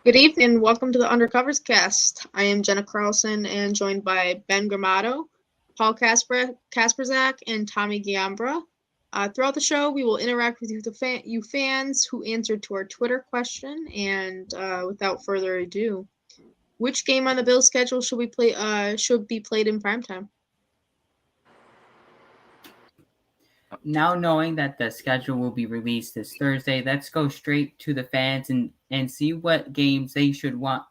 Good evening. Welcome to the Undercovers cast. I am Jenna Carlson and joined by Ben Gramato, Paul Kasperzak, and Tommy Giambra. Throughout the show, we will interact with you fans who answered to our Twitter question. And without further ado, which game on the Bills schedule should be played in primetime? Now knowing that the schedule will be released this Thursday, let's go straight to the fans and see what games they would want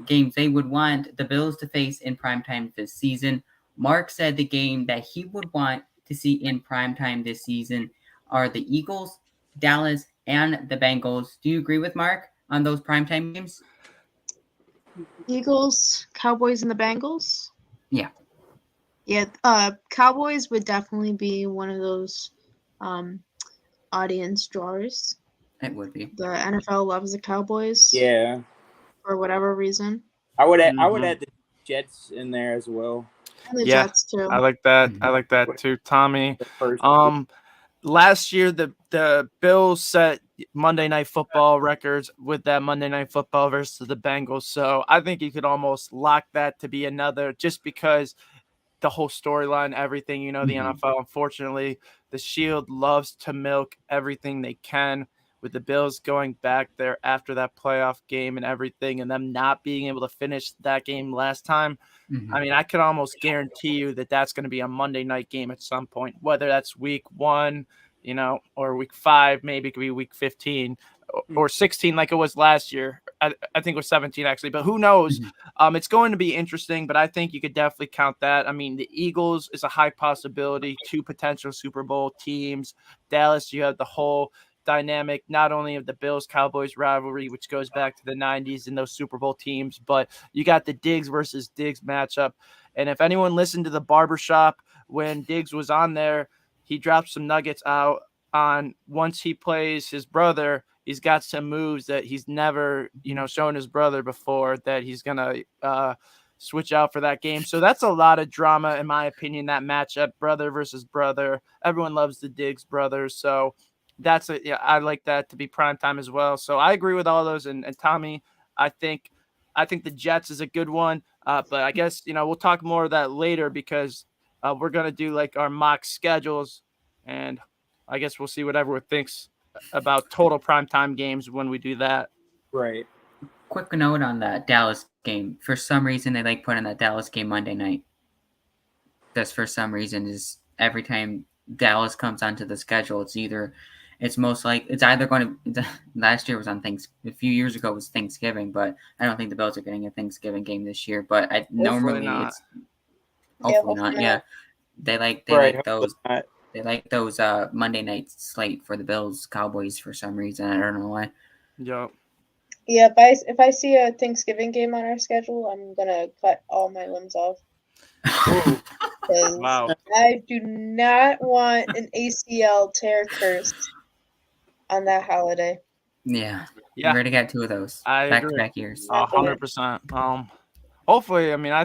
the Bills to face in primetime this season. Mark said the game that he would want to see in primetime this season are the Eagles, Dallas, and the Bengals. Do you agree with Mark on those primetime games? Eagles, Cowboys, and the Bengals? Yeah. Yeah, Cowboys would definitely be one of those audience drawers. It would be. The NFL loves the Cowboys. Yeah. For whatever reason. I would add the Jets in there as well. And the Jets too. I like that. I like that too, Tommy. Last year the Bills set Monday Night Football records with that Monday Night Football versus the Bengals. So I think you could almost lock that to be another, just because the whole storyline, everything, the NFL, unfortunately, the Shield loves to milk everything they can, with the Bills going back there after that playoff game and everything, and them not being able to finish that game last time. I mean, I could almost guarantee you that that's going to be a Monday night game at some point, whether that's week 1, or week 5, maybe it could be week 15 or 16 like it was last year. I think it was 17 actually, but who knows? It's going to be interesting, but I think you could definitely count that. I mean, the Eagles is a high possibility, 2 potential Super Bowl teams. Dallas, you have the whole dynamic, not only of the Bills-Cowboys rivalry, which goes back to the 90s and those Super Bowl teams, but you got the Diggs versus Diggs matchup. And if anyone listened to the barbershop when Diggs was on there, he dropped some nuggets out on once he plays his brother, he's got some moves that he's never, shown his brother before that he's going to switch out for that game. So that's a lot of drama, in my opinion, that matchup, brother versus brother. Everyone loves the Diggs brothers. So I like that to be primetime as well. So I agree with all those. And Tommy, I think the Jets is a good one. But I guess, we'll talk more of that later, because we're going to do like our mock schedules, and I guess we'll see what everyone thinks about total primetime games when we do that. Right. Quick note on that Dallas game. For some reason, they like putting that Dallas game Monday night. That's for some reason is every time Dallas comes onto the schedule, it's either going to. Last year was on a few years ago was Thanksgiving, but I don't think the Bills are getting a Thanksgiving game this year. But hopefully not. Yeah, they like those. They like those Monday night slate for the Bills Cowboys for some reason. I don't know why. Yep. Yeah, if I see a Thanksgiving game on our schedule, I'm gonna cut all my limbs off. Wow. I do not want an ACL tear curse on that holiday. Yeah. We already got 2 of those back-to-back years. 100%. Hopefully, I mean, I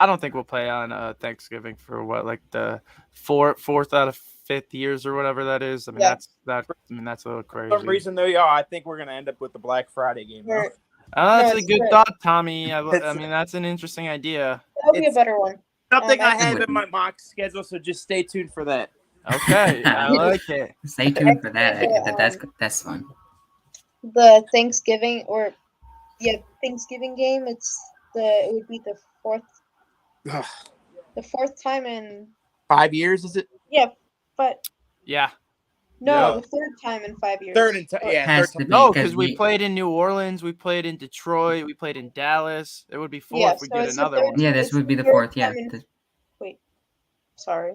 don't think we'll play on Thanksgiving for the fourth out of 5th years or whatever that is. I mean, that's a little crazy. For some reason, though, I think we're gonna end up with the Black Friday game. That's a good thought, Tommy. I mean, that's an interesting idea. That'll be a better one. Something I have in my mock schedule, so just stay tuned for that. Okay, I like it. Stay tuned for that. That's fun. The Thanksgiving game. It would be the fourth time in 5 years, is it? Yeah, but yeah. No, the 3rd time in 5 years. Third time. No, because we played in New Orleans, we played in Detroit, we played in Dallas. It would be 4th if we get another one. Yeah, this would be the 4th. Yeah. Wait, sorry.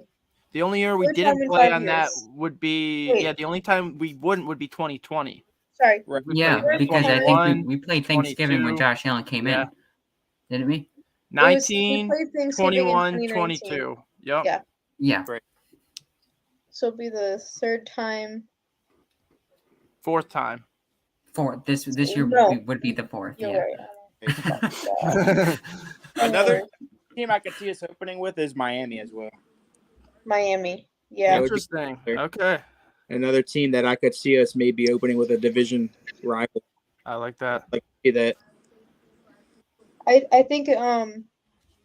The only year we didn't play on that would be the only time we wouldn't would be 2020. Sorry. Yeah, because I think we played Thanksgiving when Josh Allen came in, didn't we? 19, 21, 22. Yep. Yeah. Right. So it'll be the 3rd time. 4th time. 4th. This year would be the 4th. You're right. Another team I could see us opening with is Miami as well. Miami. Yeah. Interesting. Okay. Another team that I could see us maybe opening with a division rival. I like that. Like see that. I think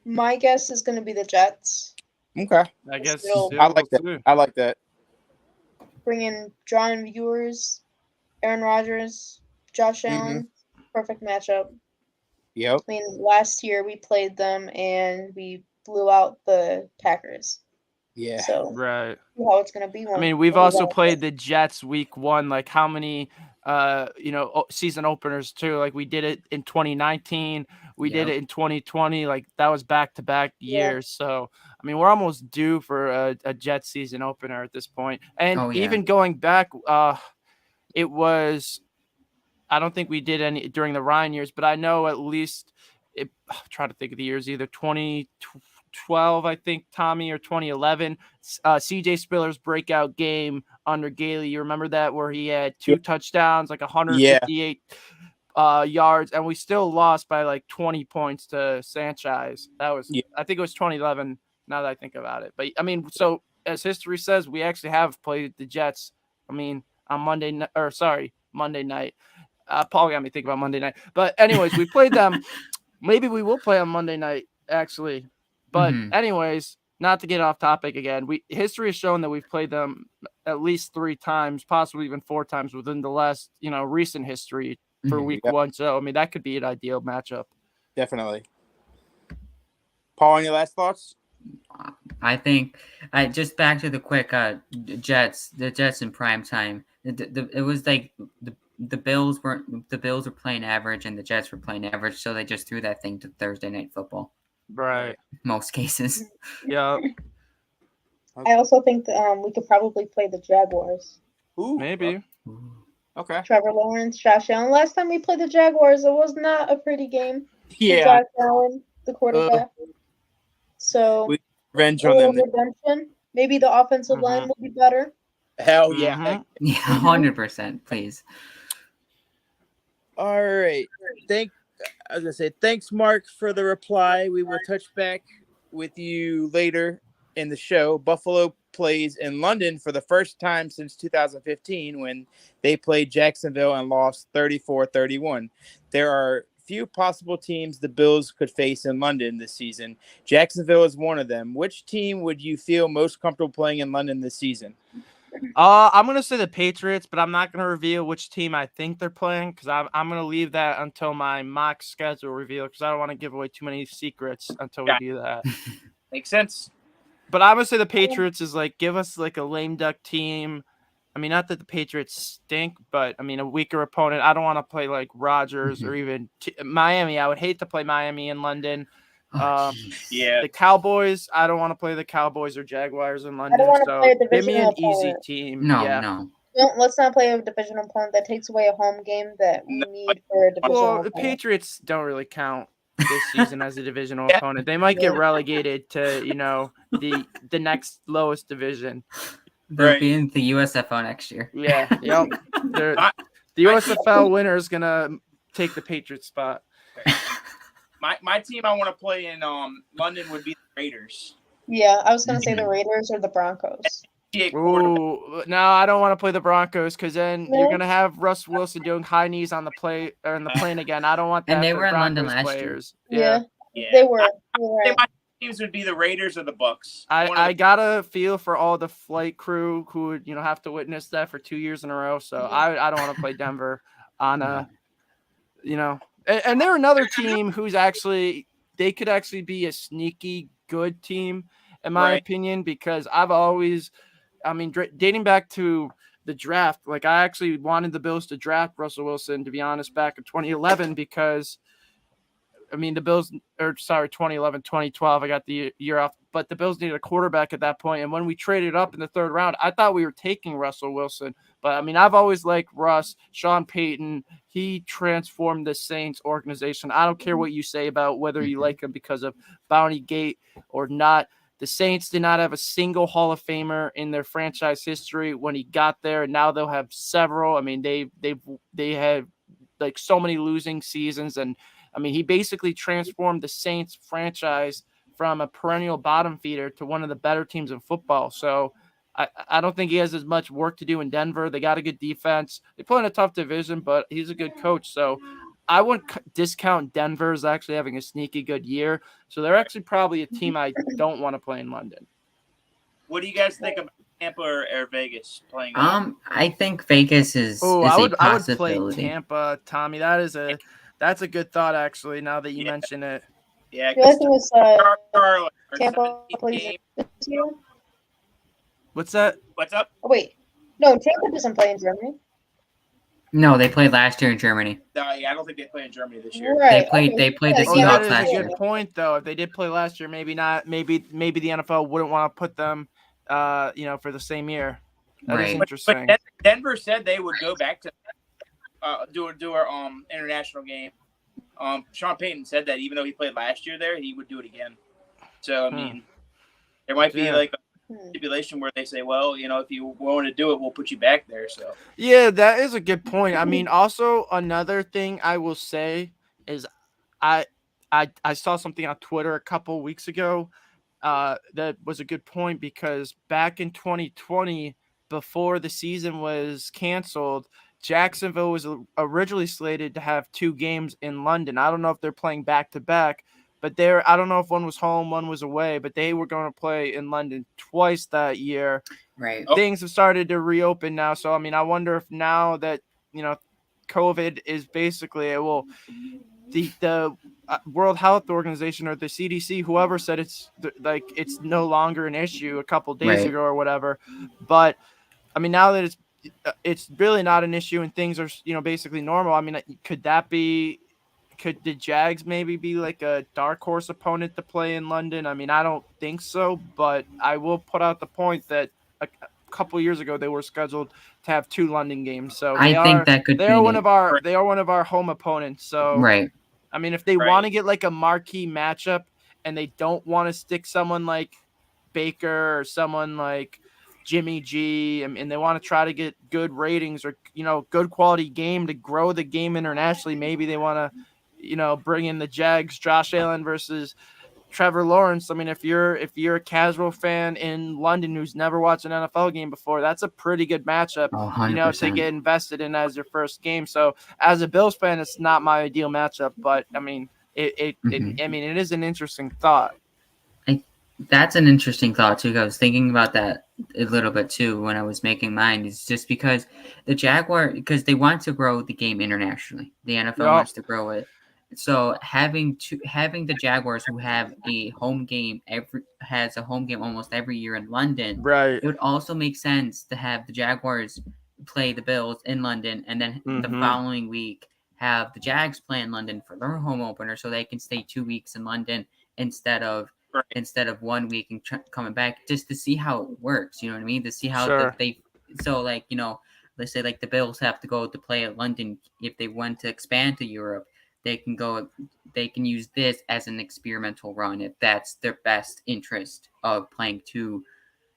my guess is going to be the Jets. Okay. I guess Still- yeah, I like that. we'll see. I like that. Drawing viewers, Aaron Rodgers, Josh Mhm. Allen, perfect matchup. Yep. I mean, last year we played them and we blew out the Packers. Yeah. So Right. see how it's going to be. I mean, we've also played the Jets week 1. Like, how many, season openers too? Like, we did it in 2019. We did Yep. it in 2020. Like, that was back-to-back Yeah. years. So, I mean, we're almost due for a Jets season opener at this point. And Oh, yeah. even going back, it was. I don't think we did any during the Ryan years, but I know at least. I'm trying to think of the years, either 2012, I think, Tommy, or 2011. CJ Spiller's breakout game under Gailey. You remember that, where he had 2 touchdowns, like 158 yards, and we still lost by like 20 points to Sanchez. That was, I think it was 2011. Now that I think about it, but I mean, so as history says, we actually have played the Jets. I mean, on Monday night. Paul got me thinking about Monday night, but anyways, we played them. Maybe we will play on Monday night, actually. But anyways, not to get off topic again, history has shown that we've played them at least 3 times, possibly even 4 times within the last, recent history for week 1. So, I mean, that could be an ideal matchup. Definitely. Paul, any last thoughts? I think just back to the quick Jets. The Jets in prime time. It was like the Bills were playing average and the Jets were playing average, so they just threw that thing to Thursday night football. Right. Most cases. Yeah. I also think that, we could probably play the Jaguars. Ooh, Maybe. Okay. Trevor Lawrence, Josh Allen. Last time we played the Jaguars, it was not a pretty game. Yeah. Josh Allen, the quarterback. So Revenge a on little them. redemption. Maybe the offensive line will be better. Hell yeah. Yeah, 100%, please. All right. I was gonna say thanks, Mark, for the reply. We will touch back with you later in the show. Buffalo plays in London for the first time since 2015 when they played Jacksonville and lost 34-31. There are few possible teams the Bills could face in London this season. Jacksonville is one of them. Which team would you feel most comfortable playing in London this season? I'm gonna say the Patriots, but I'm not gonna reveal which team I think they're playing because I'm gonna leave that until my mock schedule reveal because I don't want to give away too many secrets until we do that. Makes sense. But I'm gonna say the Patriots is like give us like a lame duck team. I mean, not that the Patriots stink, but I mean a weaker opponent. I don't want to play like Rodgers or even Miami. I would hate to play Miami in London. Yeah. The Cowboys. I don't want to play the Cowboys or Jaguars in London. don't wanna So play a give me an divisional easy opponent. team. No, yeah. no. Let's not play a divisional opponent that takes away a home game that we need for a divisional Well, the opponent. Patriots don't really count this season as a divisional opponent. They might get relegated to, the next lowest division. They'll be in the USFL next year. Yeah. Yep. The USFL winner is gonna take the Patriots spot. My team I want to play in London would be the Raiders. Yeah, I was gonna say the Raiders or the Broncos. Ooh, no, I don't want to play the Broncos because then No? you're gonna have Russ Wilson doing high knees on the play or in the plane again. I don't want that. And they for were in London Broncos last year. players. Yeah, Yeah. they were. I think my teams would be the Raiders or the Bucks. I gotta feel for all the flight crew who would have to witness that for 2 years in a row. So I don't want to play Denver on and they're another team who's they could actually be a sneaky good team in my opinion because dating back to the draft, like I actually wanted the Bills to draft Russell Wilson, to be honest, back in 2011 because the Bills, 2011, 2012, I got the year off, but the Bills needed a quarterback at that point. And when we traded up in the 3rd round, I thought we were taking Russell Wilson. But, I've always liked Russ, Sean Payton. He transformed the Saints organization. I don't care what you say about whether you like him because of Bounty Gate or not. The Saints did not have a single Hall of Famer in their franchise history when he got there. And now they'll have several. They had like so many losing seasons and he basically transformed the Saints franchise from a perennial bottom feeder to one of the better teams in football. So, I don't think he has as much work to do in Denver. They got a good defense. They play in a tough division, but he's a good coach. So I wouldn't discount Denver's actually having a sneaky good year. So they're actually probably a team I don't want to play in London. What do you guys think about Tampa or Vegas playing? I think Vegas is Oh, a I would possibility. play Tampa, Tommy. That's a good thought actually. Now that you mention it. Yeah, The other thing is Charlotte Tampa plays this year. What's that? What's up? Oh, wait. No, Tampa doesn't play in Germany. No, they played last year in Germany. Yeah, I don't think they play in Germany this year. Right. They played the Oh, Seahawks that last is a year. good point, though. If they did play last year, maybe not. Maybe the NFL wouldn't want to put them, for the same year. That is Right. interesting. But Denver said they would go back to do our international game. Sean Payton said that even though he played last year there, he would do it again. So I mean, there might be like a stipulation where they say, well, if you want to do it, we'll put you back there. So Yeah, that is a good point. I mean, also another thing I will say is I saw something on Twitter a couple weeks ago that was a good point, because back in 2020, before the season was canceled, Jacksonville was originally slated to have 2 games in London. I don't know if they're playing back to back, but I don't know if one was home, one was away, but they were going to play in London twice that year. Right. Things have started to reopen now. So, I mean, I wonder if now that, COVID is basically, the World Health Organization or the CDC, whoever said it's no longer an issue a couple days ago or whatever. But I mean, now that it's really not an issue and things are, basically normal. I mean, could the Jags maybe be like a dark horse opponent to play in London? I mean, I don't think so, but I will put out the point that a couple years ago they were scheduled to have 2 London games. So I think that could they be are one of our home opponents. So right. I mean, if they want to get like a marquee matchup and they don't want to stick someone like Baker or someone like Jimmy G, and they want to try to get good ratings or, good quality game to grow the game internationally, maybe they want to, bring in the Jags, Josh Allen versus Trevor Lawrence. I mean, if you're a casual fan in London who's never watched an NFL game before, that's a pretty good matchup, 100%. to get invested in as your first game. So as a Bills fan, it's not my ideal matchup, but I mean, it is an interesting thought. That's an interesting thought too. I was thinking about that a little bit too when I was making mine. It's just because the because they want to grow the game internationally. The NFL wants to grow it. So having the Jaguars, who have a home game almost every year in London, right? It would also make sense to have the Jaguars play the Bills in London, and then the following week have the Jags play in London for their home opener, so they can stay 2 weeks in London instead of 1 week and coming back, just to see how it works. You know what I mean? To see how let's say like the Bills have to go to play at London. If they want to expand to Europe, they can use this as an experimental run if that's their best interest of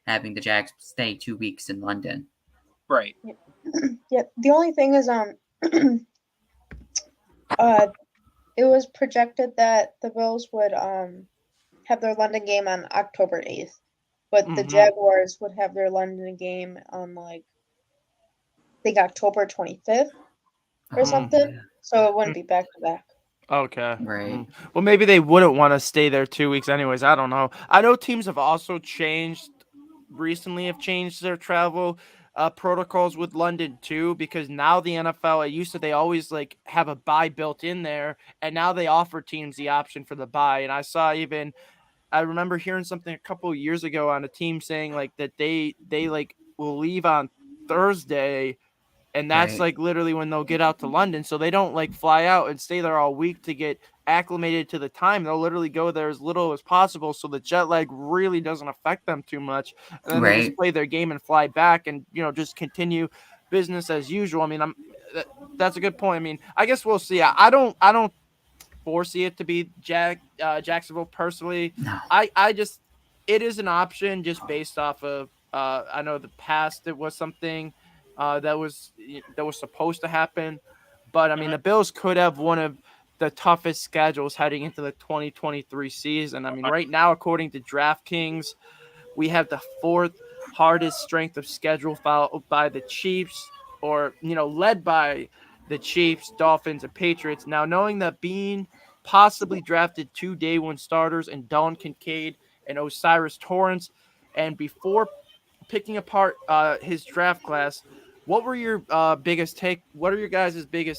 having the Jags stay 2 weeks in London. Right. Yeah. The only thing is, it was projected that the Bills would have their London game on October 8th, but the Jaguars would have their London game on I think October 25th or something. Yeah. So it wouldn't be back to back. Okay. Right. Well, maybe they wouldn't want to stay there 2 weeks anyways. I don't know. I know teams have also changed their travel protocols with London too, because now the NFL, they always have a bye built in there, and now they offer teams the option for the bye. And I remember hearing something a couple of years ago on a team saying that they will leave on Thursday. And that's literally when they'll get out to London. So they don't fly out and stay there all week to get acclimated to the time. They'll literally go there as little as possible, so the jet lag really doesn't affect them too much. And then they just play their game and fly back and, just continue business as usual. I mean, that's a good point. I mean, I guess we'll see. I don't foresee it to be Jacksonville personally. No. It is an option just based off of, I know the past it was something that was supposed to happen, but I mean the Bills could have one of the toughest schedules heading into the 2023 season. I mean, right now, according to DraftKings, we have the 4th hardest strength of schedule, followed by the Chiefs, or led by the Chiefs, Dolphins, and Patriots. Now, knowing that Bean possibly drafted 2 day one starters in Dalton Kincaid and O'Cyrus Torrence, and before picking apart his draft class, what are your guys' biggest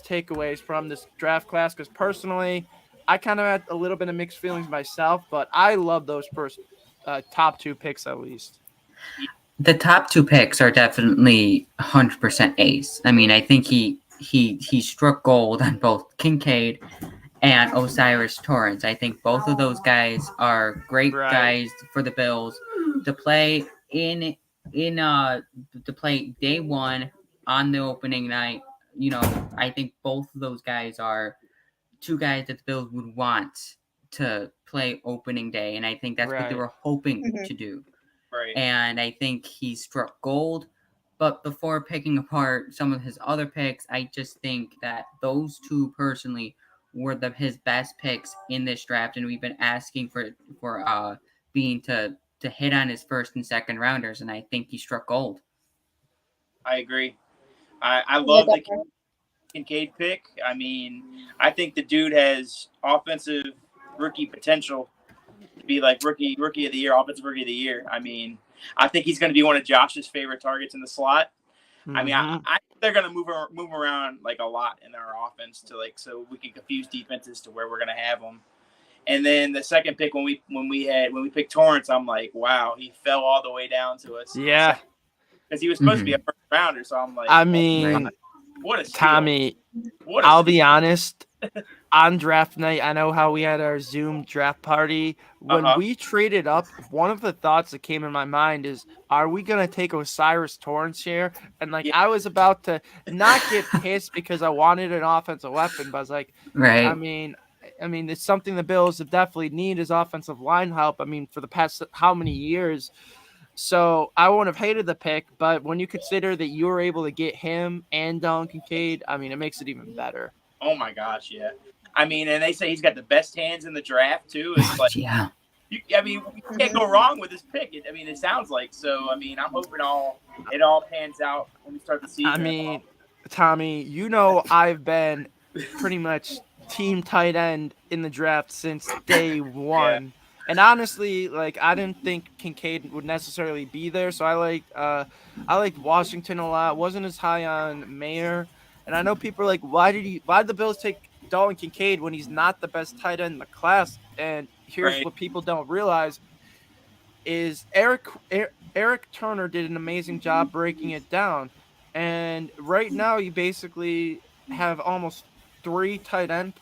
takeaways from this draft class? Because personally, I kind of had a little bit of mixed feelings myself, but I love those first top 2 picks at least. The top 2 picks are definitely 100% ace. I mean, I think he struck gold on both Kincaid and O'Cyrus Torrence. I think both of those guys are great guys for the Bills to play to play day one on the opening night. I think both of those guys are 2 guys that the Bills would want to play opening day, and I think that's what they were hoping to do. Right. And I think he struck gold. But before picking apart some of his other picks, I just think that those 2 personally were his best picks in this draft, and we've been asking for Bean to hit on his first and second rounders, and I think he struck gold. I agree. I love the Kincaid pick. I mean, I think the dude has offensive rookie potential to be like rookie of the year, offensive rookie of the year. I mean, I think he's going to be one of Josh's favorite targets in the slot. Mm-hmm. I mean, I think they're going to move around like a lot in our offense to so we can confuse defenses to where we're going to have them. And then the second pick when we picked Torrance, I'm like, wow, he fell all the way down to us. Yeah, because he was supposed to be a first rounder. So I'm like, I mean, what a steal. Tommy. I'll be honest. On draft night, I know how we had our Zoom draft party. When we traded up, one of the thoughts that came in my mind is, are we going to take O'Cyrus Torrence here? And I was about to not get pissed because I wanted an offensive weapon, but I was like, right. I mean, it's something the Bills have definitely need is offensive line help. I mean, for the past how many years? So I wouldn't have hated the pick, but when you consider that you were able to get him and Dalton Kincaid, I mean, it makes it even better. Oh my gosh, yeah. I mean, and they say he's got the best hands in the draft too. It's like, yeah. You can't go wrong with this pick. It sounds like so. I mean, I'm hoping it all pans out when we start the season. I mean, Tommy, I've been pretty much team tight end in the draft since day one. Yeah. And honestly, I didn't think Kincaid would necessarily be there, so I liked Washington a lot. Wasn't as high on Mayer, and I know people are like, why did the Bills take Dalton Kincaid when he's not the best tight end in the class? And here's what people don't realize is Eric Turner did an amazing job breaking it down, and right now you basically have almost 3 tight end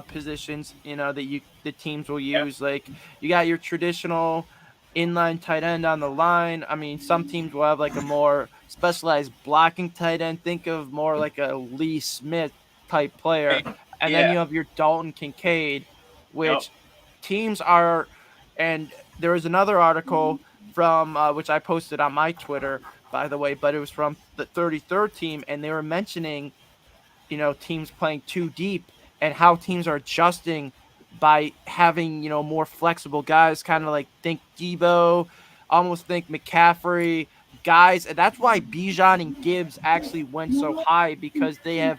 positions, that the teams will use. Yep. You got your traditional inline tight end on the line. I mean, some teams will have a more specialized blocking tight end. Think of more like a Lee Smith type player. And then you have your Dalton Kincaid, which teams are. And there was another article from which I posted on my Twitter, by the way, but it was from the 33rd team, and they were mentioning, teams playing too deep and how teams are adjusting by having, more flexible guys, kind of think Debo, almost think McCaffrey guys. And that's why Bijan and Gibbs actually went so high, because they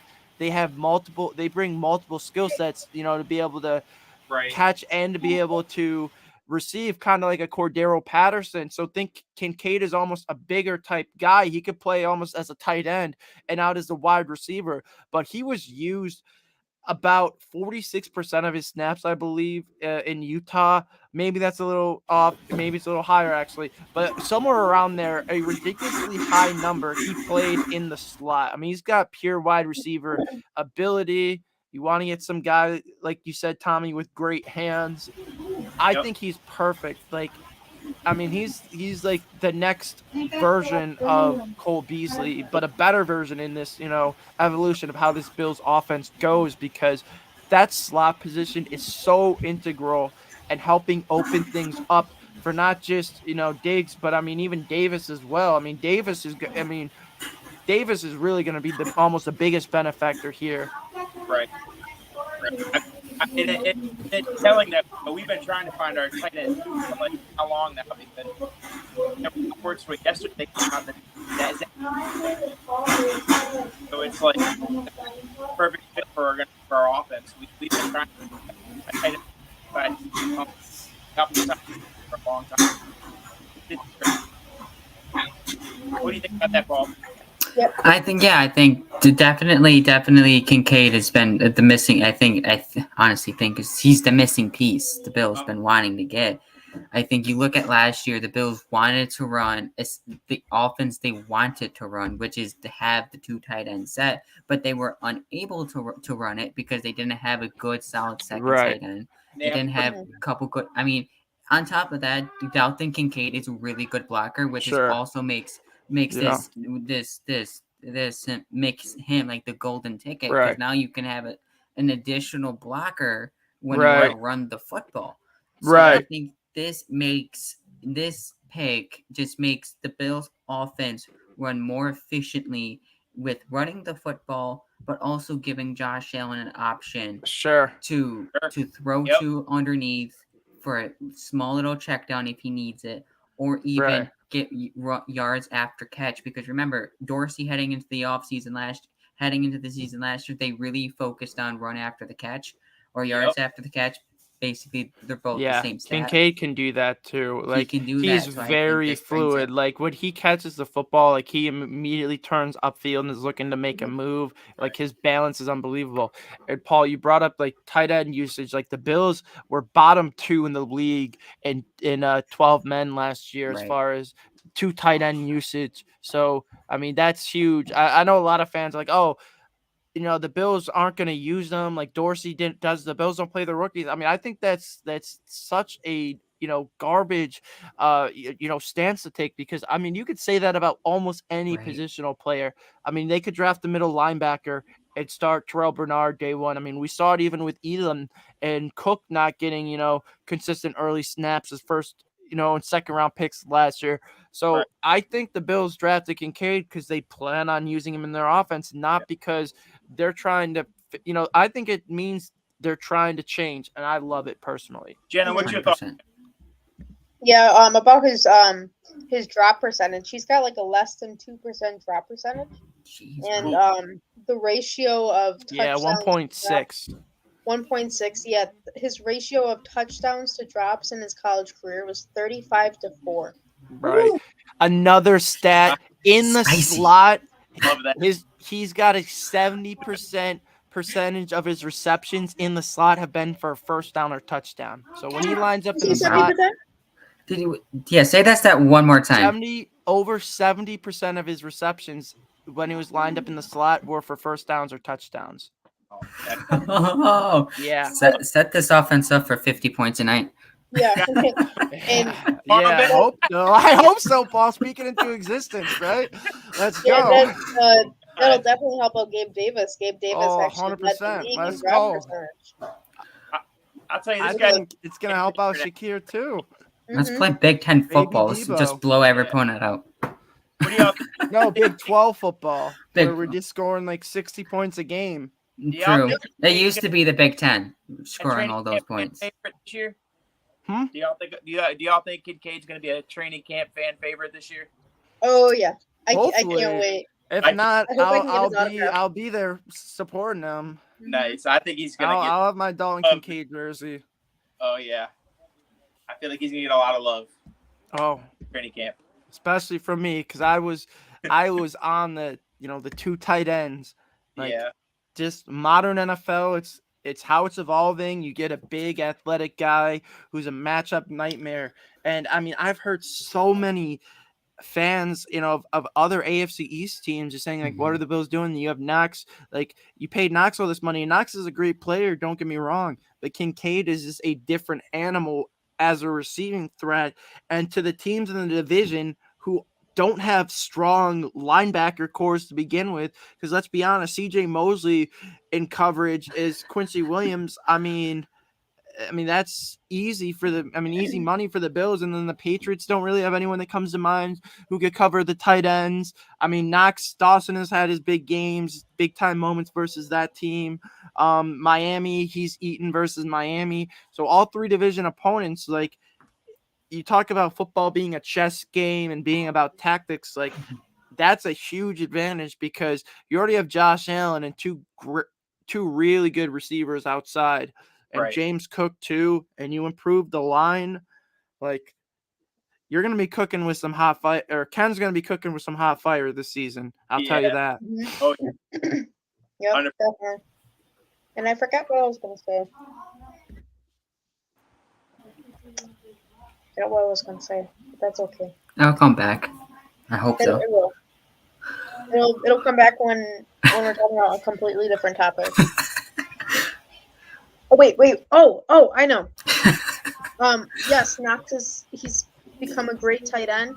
bring multiple skill sets, to be able to catch and to be able to receive, kind of like a Cordero Patterson. So think Kincaid is almost a bigger type guy. He could play almost as a tight end and out as a wide receiver, but he was used about 46% of his snaps, I believe, in Utah. Maybe that's a little off. Maybe it's a little higher, actually. But somewhere around there, a ridiculously high number, he played in the slot. I mean, he's got pure wide receiver ability. You want to get some guy, like you said, Tommy, with great hands. I think he's perfect. He's like the next version of Cole Beasley, but a better version in this, evolution of how this Bills offense goes, because that slot position is so integral and helping open things up for not just, Diggs, but even Davis as well. Davis is really going to be almost the biggest benefactor here. Right. It's telling that we've been trying to find our tight end for how long now, because reports were yesterday they came out that so it's like perfect fit for our offense. We've been trying to a couple of times for a long time. What do you think about that, Paul? I think definitely Kincaid has been the missing. I honestly think he's the missing piece the Bills been wanting to get. I think you look at last year, the Bills wanted to run the offense they wanted to run, which is to have the 2 tight end set, but they were unable to run it because they didn't have a good, solid second tight end. They didn't have a couple good. I mean, on top of that, Dalton Kincaid is a really good blocker, which is also makes this makes him like the golden ticket because now you can have an additional blocker when you want to run the football. So I think this pick just makes the Bills offense run more efficiently with running the football, but also giving Josh Allen an option to throw to underneath for a small little check down if he needs it, or even get yards after catch. Because remember, Dorsey heading into the season last year, they really focused on run after the catch or yards after the catch. Basically, they're both the same stat. Kincaid can do that too. Like he's so very fluid. Like when he catches the football, like he immediately turns upfield and is looking to make a move. Like his balance is unbelievable. And Paul, you brought up like tight end usage. Like the Bills were bottom 2 in the league in 12 men last year as far as 2 tight end usage. So I mean that's huge. I know a lot of fans are like, oh, the Bills aren't going to use them. Like Dorsey the Bills don't play the rookies. I mean, I think that's such a, garbage, stance to take because, I mean, you could say that about almost any positional player. I mean, they could draft the middle linebacker and start Terrell Bernard day one. I mean, we saw it even with Elam and Cook not getting, consistent early snaps as first, and second round picks last year. So I think the Bills drafted Kincaid because they plan on using him in their offense, not because they're trying to, I think it means they're trying to change, and I love it personally. Jenna, what's your thought? Yeah, about his drop percentage. He's got like a less than 2% drop percentage. Jeez, and the ratio of touchdowns 1.6. 1.6. Yeah, his ratio of touchdowns to drops in his college career was 35-4. Right. Woo! Another stat in the slot. Love that. He's got a 70% percentage of his receptions in the slot have been for first down or touchdown. So when he lines up in the slot, say that stat one more time. Over 70% of his receptions when he was lined up in the slot were for first downs or touchdowns. Oh, yeah. Set this offense up for 50 points a night. Yeah. I hope so. I hope so, Paul. Speaking into existence, right? Let's go. That'll definitely help out Gabe Davis. Gabe Davis actually 100%. Let's go. I'll tell you, I think it's going to help out Shakir too. Let's play Big Ten football. Let's just blow every opponent out. No, Big 12 football, where we're just scoring like 60 points a game. True. It used to be the Big Ten, scoring all those points. This year? Do y'all think Kincaid's going to be a training camp fan favorite this year? Oh yeah, I can't wait. If not, I'll be there supporting them. Nice. I think he's going to I'll have my Dalton Kincaid jersey. Oh yeah. I feel like he's going to get a lot of love. Oh, training camp, especially from me because I was on the the 2 tight ends. Just modern NFL. It's how it's evolving. You get a big athletic guy who's a matchup nightmare. And I mean, I've heard so many fans, of other AFC East teams just saying like, what are the Bills doing? You have Knox, like you paid Knox all this money. And Knox is a great player. Don't get me wrong, but Kincaid is just a different animal as a receiving threat. And to the teams in the division who don't have strong linebacker cores to begin with, because let's be honest, CJ Mosley in coverage is Quincy Williams. I mean that's easy easy money for the Bills, and then the Patriots don't really have anyone that comes to mind who could cover the tight ends. I mean, Dawson has had his big games, big time moments versus that team. Miami, he's eaten versus Miami. So all 3 division opponents, like you talk about football being a chess game and being about tactics, like that's a huge advantage because you already have Josh Allen and two really good receivers outside, and James Cook too, and you improve the line, like you're going to be cooking with some hot fire, or Ken's going to be cooking with some hot fire this season. I'll tell you that. Oh, yep, definitely. And I forgot what I was going to say. Forgot what I was going to say. But that's okay. I'll come back. I hope so. It will. It'll come back when we're talking about a completely different topic. Oh wait. Oh, I know. Yes, Knox he's become a great tight end,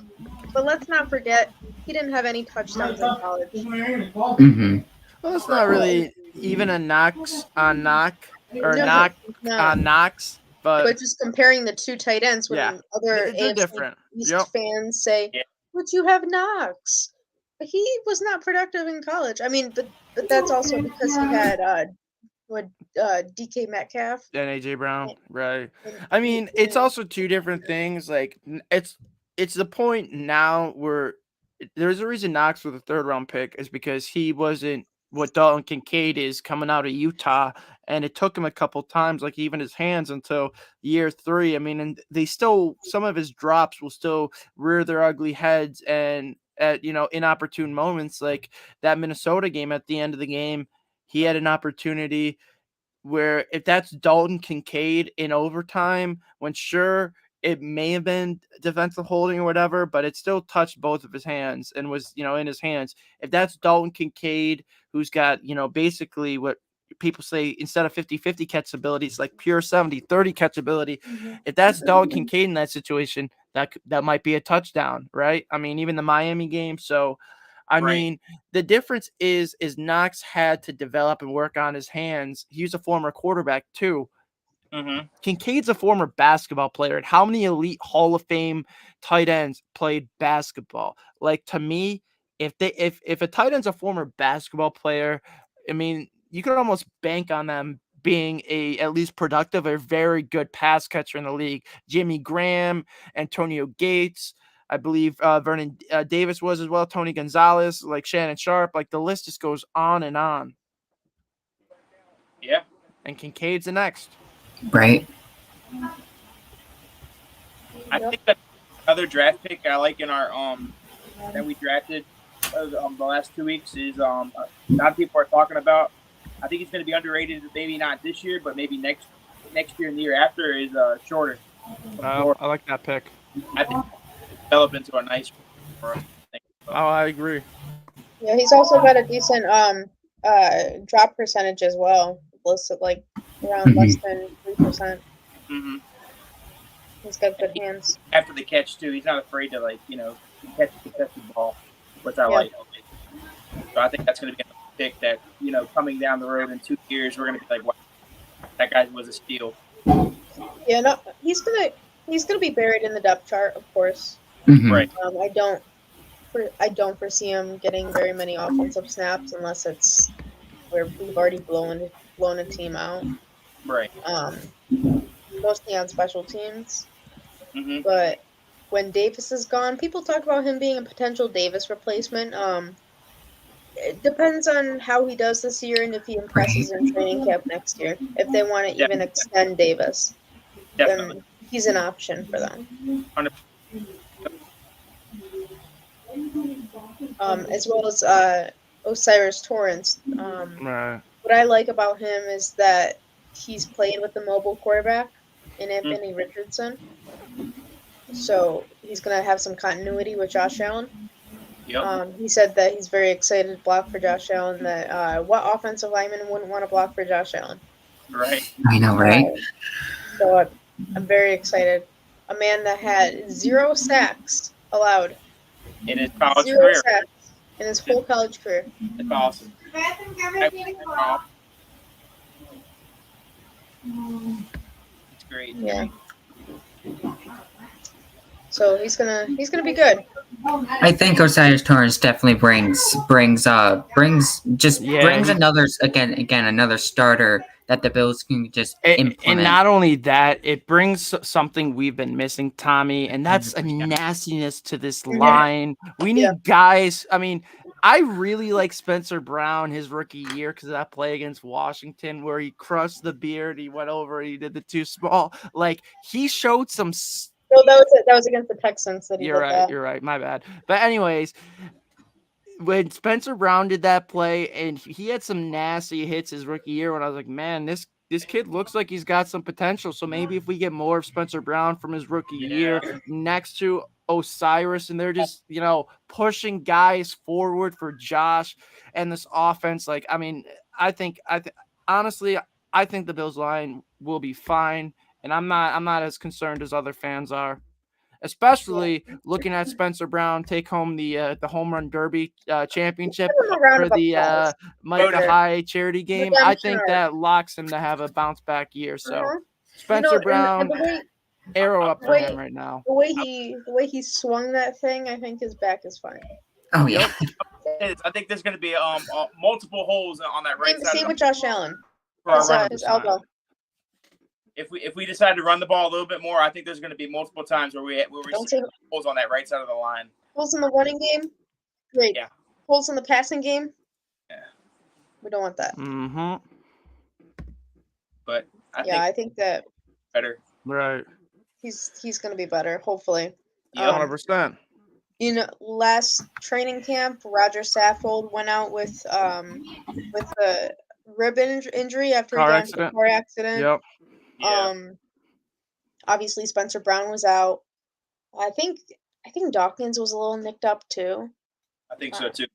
but let's not forget he didn't have any touchdowns in college. Mm-hmm. Well, it's not really even a Knox on knock or knock on Knox, but just comparing the two tight ends when other AFC different. East fans say, "Would you have Knox?" He was not productive in college. I mean, but that's also because he had DK Metcalf and AJ Brown, right? I mean, it's also two different things. Like it's the point now where there's a reason Knox was a 3rd round pick is because he wasn't what Dalton Kincaid is coming out of Utah, and it took him a couple times, like even his hands, until year 3. I mean, and they still some of his drops will still rear their ugly heads and at inopportune moments, like that Minnesota game. At the end of the game, he had an opportunity where if that's Dalton Kincaid in overtime, when sure it may have been defensive holding or whatever, but it still touched both of his hands and was in his hands. If that's Dalton Kincaid, who's got basically what people say instead of 50-50 catchability, it's like pure 70-30 catchability. If that's Dalton Kincaid in that situation, that might be a touchdown, right? I mean, even the Miami game. So, I mean, the difference is Knox had to develop and work on his hands. He was a former quarterback too. Mm-hmm. Kincaid's a former basketball player. And how many elite Hall of Fame tight ends played basketball? Like, to me, if a tight end's a former basketball player, I mean, you could almost bank on them being at least productive, a very good pass catcher in the league. Jimmy Graham, Antonio Gates, I believe Vernon Davis was as well, Tony Gonzalez, like Shannon Sharp, like the list just goes on and on. Yeah. And Kincaid's the next. Right. I think that another draft pick I like in our that we drafted the last 2 weeks is a lot of people are talking about. I think he's going to be underrated, maybe not this year, but maybe next year and the year after is Shorter. I like that pick. I think develop into a nice for us. Oh, I agree. Yeah, he's also got a decent drop percentage as well. Listed like around less than 3%. Mm-hmm. He's got good hands. After the catch too, he's not afraid to catch the contested ball, which I like. So I think that's going to be a pick that coming down the road in 2 years we're going to be like, wow, that guy was a steal. Yeah, no, he's gonna be buried in the depth chart, of course. Mm-hmm. Right. I don't foresee him getting very many offensive snaps unless it's where we've already blown a team out. Right. Mostly on special teams. Mm-hmm. But when Davis is gone, people talk about him being a potential Davis replacement. It depends on how he does this year and if he impresses in training camp next year. If they want to even extend Davis, then he's an option for them. 100%. As well as Osiris Torrance. Right. What I like about him is that he's played with the mobile quarterback in Anthony Richardson. So he's going to have some continuity with Josh Allen. Yep. He said that he's very excited to block for Josh Allen, that what offensive lineman wouldn't want to block for Josh Allen? Right. I know, right? So I'm very excited. A man that had 0 sacks allowed. In his college 0 career. sacks in his whole college career. That's awesome. It's great. Yeah. So he's gonna be good. I think Osiris Torrance definitely brings another starter that the Bills can just And implement. not only that, it brings something we've been missing, Tommy, and that's a 100%. nastiness to this Mhm. line. We need Yeah. guys. I mean, I really like Spencer Brown his rookie year because of that play against Washington where he crushed the beard, he went over, he did the too small. Like, he showed some. So that was against the Texans that he You're did right. that. You're right. My bad. But anyways, when Spencer Brown did that play and he had some nasty hits his rookie year, when I was like, man, this kid looks like he's got some potential. So maybe if we get more of Spencer Brown from his rookie year next to Osiris, and they're just, pushing guys forward for Josh and this offense. Like, I mean, honestly, I think the Bills line will be fine. And I'm not as concerned as other fans are. Especially looking at Spencer Brown take home the home run derby championship Give him a round for of the applause. Micah Sure. High charity game. I think that locks him to have a bounce back year. So Uh-huh. Spencer and Brown, the arrow up for way- him right now. way he swung that thing, I think his back is fine. Oh yeah. I think there's going to be multiple holes on that right side. Same with Josh Allen. for our His, running his back. elbow. If we decide to run the ball a little bit more, I think there's going to be multiple times where we Don't see take holes on that right side of the line. holes in the running game. Great. Yeah. Holes in the passing game. Yeah. We don't want that. Mm-hmm. But I think that better. Right. he's going to be better. Hopefully. Yeah, 100%. Last training camp, Roger Saffold went out with a rib injury after he got into a car accident. Yep. Yeah. Obviously Spencer Brown was out. I think Dawkins was a little nicked up too. I think so too.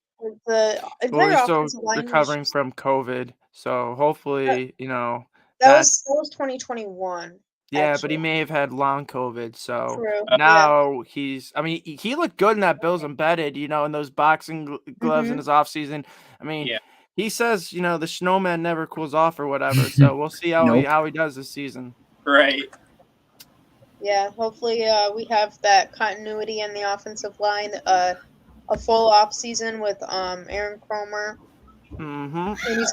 The Well, entire he's still offensive line recovering from COVID, so hopefully, that was 2021. Yeah, actually. but he may have had long COVID, so True. now he looked good in that Bills embedded, in those boxing gloves in his offseason. I mean, he says, the snowman never cools off or whatever, so we'll see how he does this season. Right. Yeah, hopefully we have that continuity in the offensive line, a full off season with Aaron Cromer. Mm-hmm. And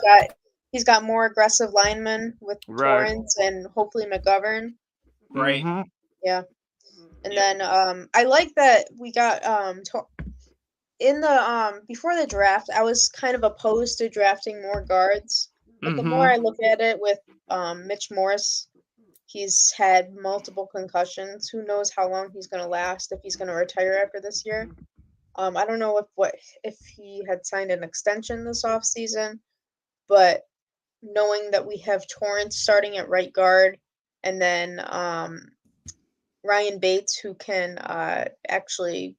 he's got more aggressive linemen with Right. Torrance and hopefully McGovern. Right. Mm-hmm. Yeah. And then I like that we got in the before the draft, I was kind of opposed to drafting more guards. But the more I look at it with Mitch Morse, he's had multiple concussions. Who knows how long he's going to last, if he's going to retire after this year. I don't know if he had signed an extension this offseason, but knowing that we have Torrance starting at right guard and then Ryan Bates, who can actually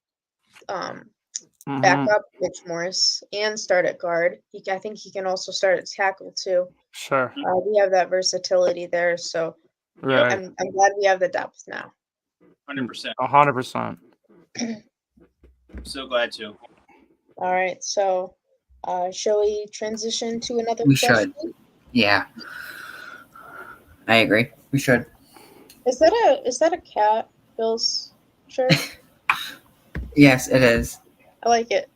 back up Mitch Morse and start at guard. I think he can also start at tackle too. Sure. We have that versatility there, so Right. I'm glad we have the depth now. 100%. 100%. I'm so glad to. All right, so shall we transition to another We question? should. Yeah. I agree. We should. Is that a cat, Bill's shirt? Yes, it is. I like it.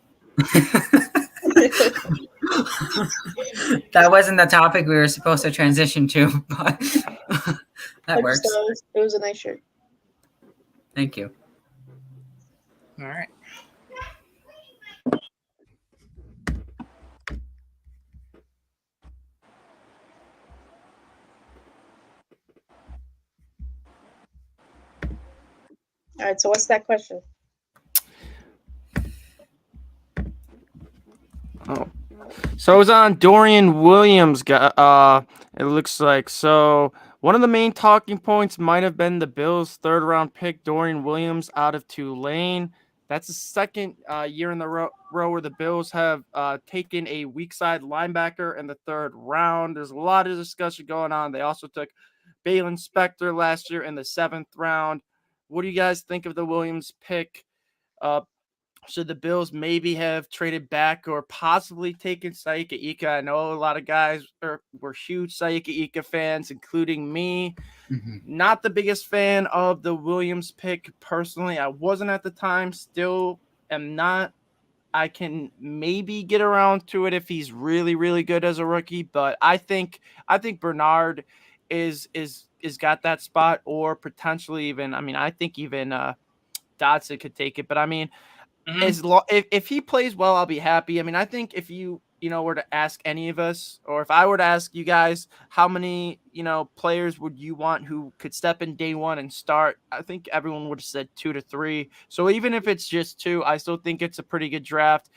That wasn't the topic we were supposed to transition to, but that works. It was a nice shirt. Thank you. All right. All right, so what's that question? Oh. So it's on Dorian Williams. It looks like. So one of the main talking points might have been the Bills' third-round pick, Dorian Williams, out of Tulane. That's the second year in the row where the Bills have taken a weak side linebacker in the third round. There's a lot of discussion going on. They also took Balen Spector last year in the 7th round. What do you guys think of the Williams pick? Should the Bills maybe have traded back or possibly taken Siaki Ika? I know a lot of guys were huge Siaki Ika fans, including me. Mm-hmm. Not the biggest fan of the Williams pick personally. I wasn't at the time, still am not. I can maybe get around to it if he's really, really good as a rookie. But I think Bernard is got that spot, or potentially even. I mean, I think even Dotson could take it. But I mean, if he plays well, I'll be happy. I mean, I think if you were to ask any of us, or if I were to ask you guys, how many players would you want who could step in day one and start? I think everyone would have said 2 to 3. So even if it's just 2, I still think it's a pretty good draft.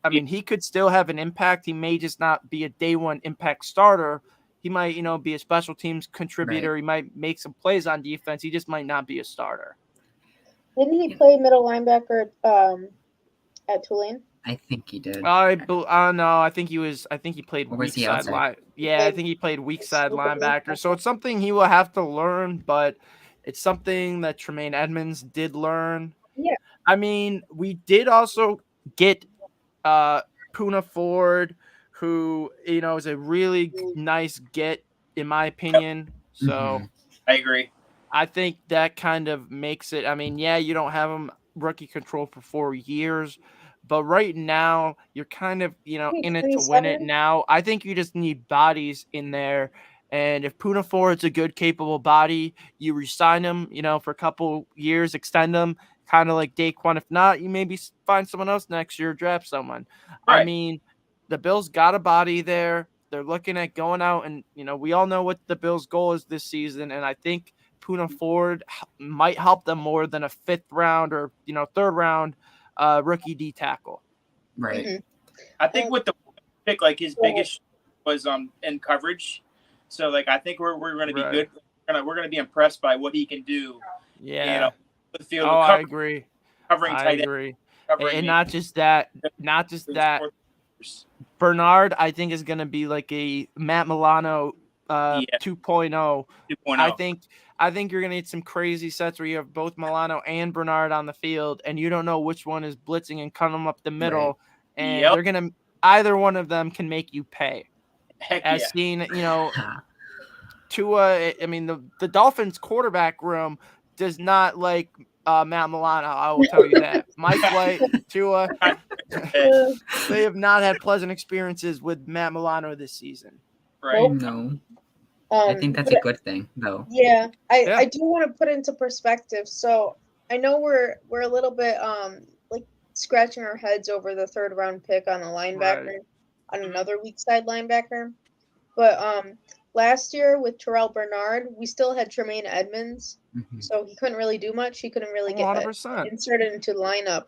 I mean, he could still have an impact. He may just not be a day one impact starter. He might be a special teams contributor. Right. He might make some plays on defense. He just might not be a starter. Didn't he play middle linebacker at Tulane? I think he did. No, I think he played weak side line. Yeah, I think he played weak side linebacker. So it's something he will have to learn, but it's something that Tremaine Edmonds did learn. Yeah. I mean, we did also get Poona Ford, who is a really nice get in my opinion. So I agree. I think that kind of makes it. I mean, yeah, you don't have him rookie control for 4 years, but right now you're kind of in it to win it. Now I think you just need bodies in there, and if Poona Ford's a good, capable body, you re-sign him, for a couple years, extend him, kind of like Daquan. If not, you maybe find someone else next year, draft someone. Right. I mean, the Bills got a body there. They're looking at going out, and we all know what the Bills' goal is this season, and I think Poona Ford might help them more than a 5th round or 3rd round rookie D tackle. Right. Mm-hmm. I think with the pick, like his biggest was in coverage. So like I think we're going to be good. We're going to be impressed by what he can do. Yeah. The field. I agree. Covering I tight agree. And not just that. Bernard, I think, is going to be like a Matt Milano 2.0. I think you're going to need some crazy sets where you have both Milano and Bernard on the field, and you don't know which one is blitzing and cutting them up the middle. Right. And they're going to – either one of them can make you pay. As seen, Tua – I mean, the Dolphins quarterback room does not like Matt Milano. I will tell you that. Mike White, Tua, they have not had pleasant experiences with Matt Milano this season. Right. No. I think that's a good thing, though. Yeah, I do want to put into perspective. So I know we're a little bit like scratching our heads over the 3rd round pick on a linebacker, on another weak side linebacker. But last year with Terrell Bernard, we still had Tremaine Edmonds, so he couldn't really do much. He couldn't really get inserted into the lineup.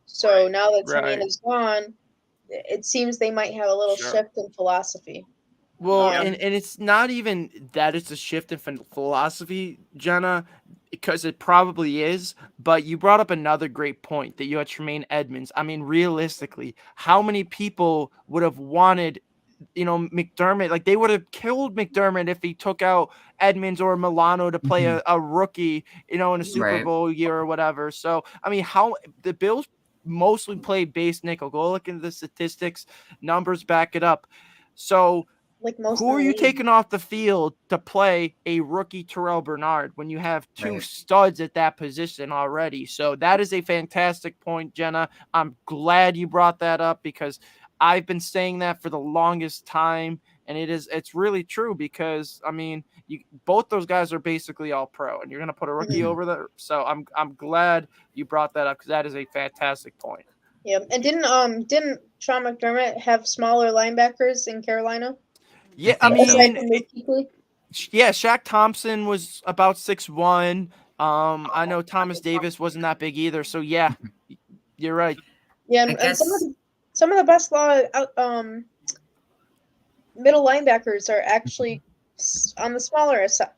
So now that Tremaine is gone, it seems they might have a little shift in philosophy. Well, and it's not even that it's a shift in philosophy, Jenna, because it probably is. But you brought up another great point that you had Tremaine Edmonds. I mean, realistically, how many people would have wanted, McDermott? Like, they would have killed McDermott if he took out Edmonds or Milano to play a rookie, in a Super Bowl year or whatever. So, I mean, how the Bills mostly play base nickel. Go look into the statistics. Numbers back it up. So, who are you taking off the field to play a rookie Terrell Bernard when you have 2 studs at that position already? So that is a fantastic point, Jenna. I'm glad you brought that up because I've been saying that for the longest time, and it's really true because, I mean, both those guys are basically all pro, and you're going to put a rookie over there. So I'm glad you brought that up because that is a fantastic point. Yeah, and didn't Sean McDermott have smaller linebackers in Carolina? Yeah, I mean, Shaq Thompson was about 6'1". I know Thomas Davis wasn't that big either. So yeah, you're right. Yeah, and some of the best middle linebackers are actually on the smaller side.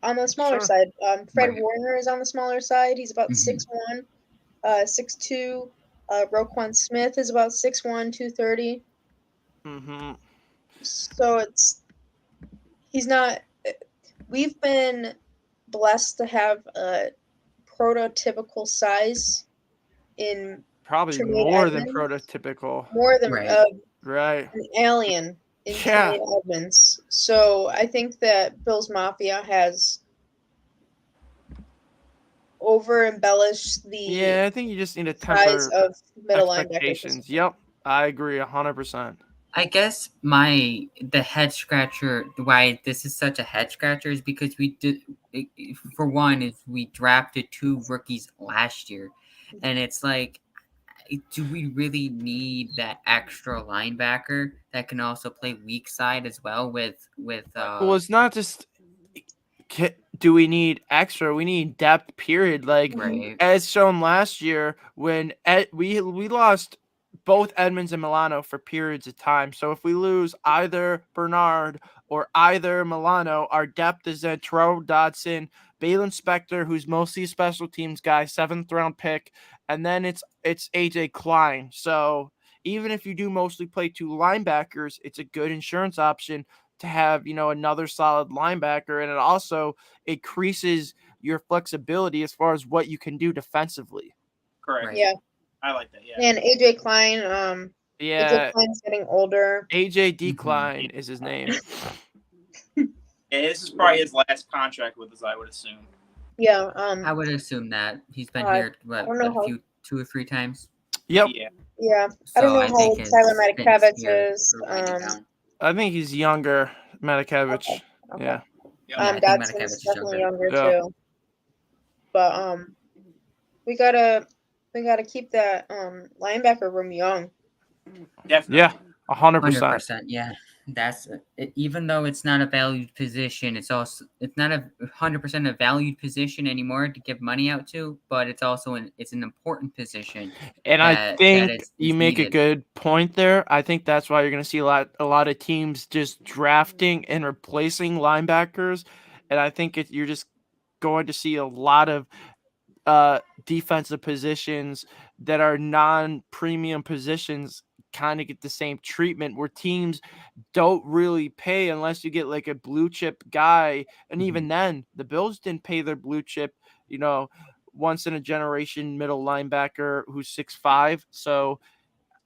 Fred Warner is on the smaller side. He's about 6'1", 6'2". Roquan Smith is about 6'1", 230. So he's not. We've been blessed to have a prototypical size in probably more than prototypical, more than an alien in Tremaine Edmonds. So I think that Bills Mafia has over embellished the I think you just need to size temper of middle expectations. Yep, I agree 100%. I guess the head scratcher, why this is such a head scratcher, is because we did, for one, is we drafted 2 rookies last year, and it's like, do we really need that extra linebacker that can also play weak side as well Well, it's not just do we need extra, we need depth, period. Like, right. as shown last year when we lost both Edmonds and Milano for periods of time. So if we lose either Bernard or either Milano, our depth is then Terrell Dodson, Balin Spector, who's mostly a special teams guy, 7th round pick, and then it's AJ Klein. So even if you do mostly play 2 linebackers, it's a good insurance option to have, another solid linebacker, and it also increases your flexibility as far as what you can do defensively. Correct. Right. Yeah. I like that. Yeah. And AJ Klein, Yeah, AJ Klein's getting older. AJ Decline is his name. Yeah, this is probably his last contract with us, I would assume. Yeah. I would assume that he's been I here don't know how- 2 or 3 times. Yep. Yeah. Yeah. So I don't know how think old his Tyler stint Matakevich here is. will wind it down. I think he's younger, Matakevich. Okay. Yeah. Yeah, I think Dodson's Matakevich is definitely younger. younger Yeah. too. But we gotta keep that linebacker room young. Definitely. Yeah, 100%. 100%. Yeah, that's even though it's not a valued position, it's not a 100% a valued position anymore to give money out to, but it's also it's an important position. And I that think it's you make a needed. good point there. I think that's why you're going to see a lot of teams just drafting and replacing linebackers, and I think you're just going to see a lot of defensive positions that are non-premium positions kind of get the same treatment, where teams don't really pay unless you get like a blue chip guy. And even then, the Bills didn't pay their blue chip, once in a generation middle linebacker who's 6'5". So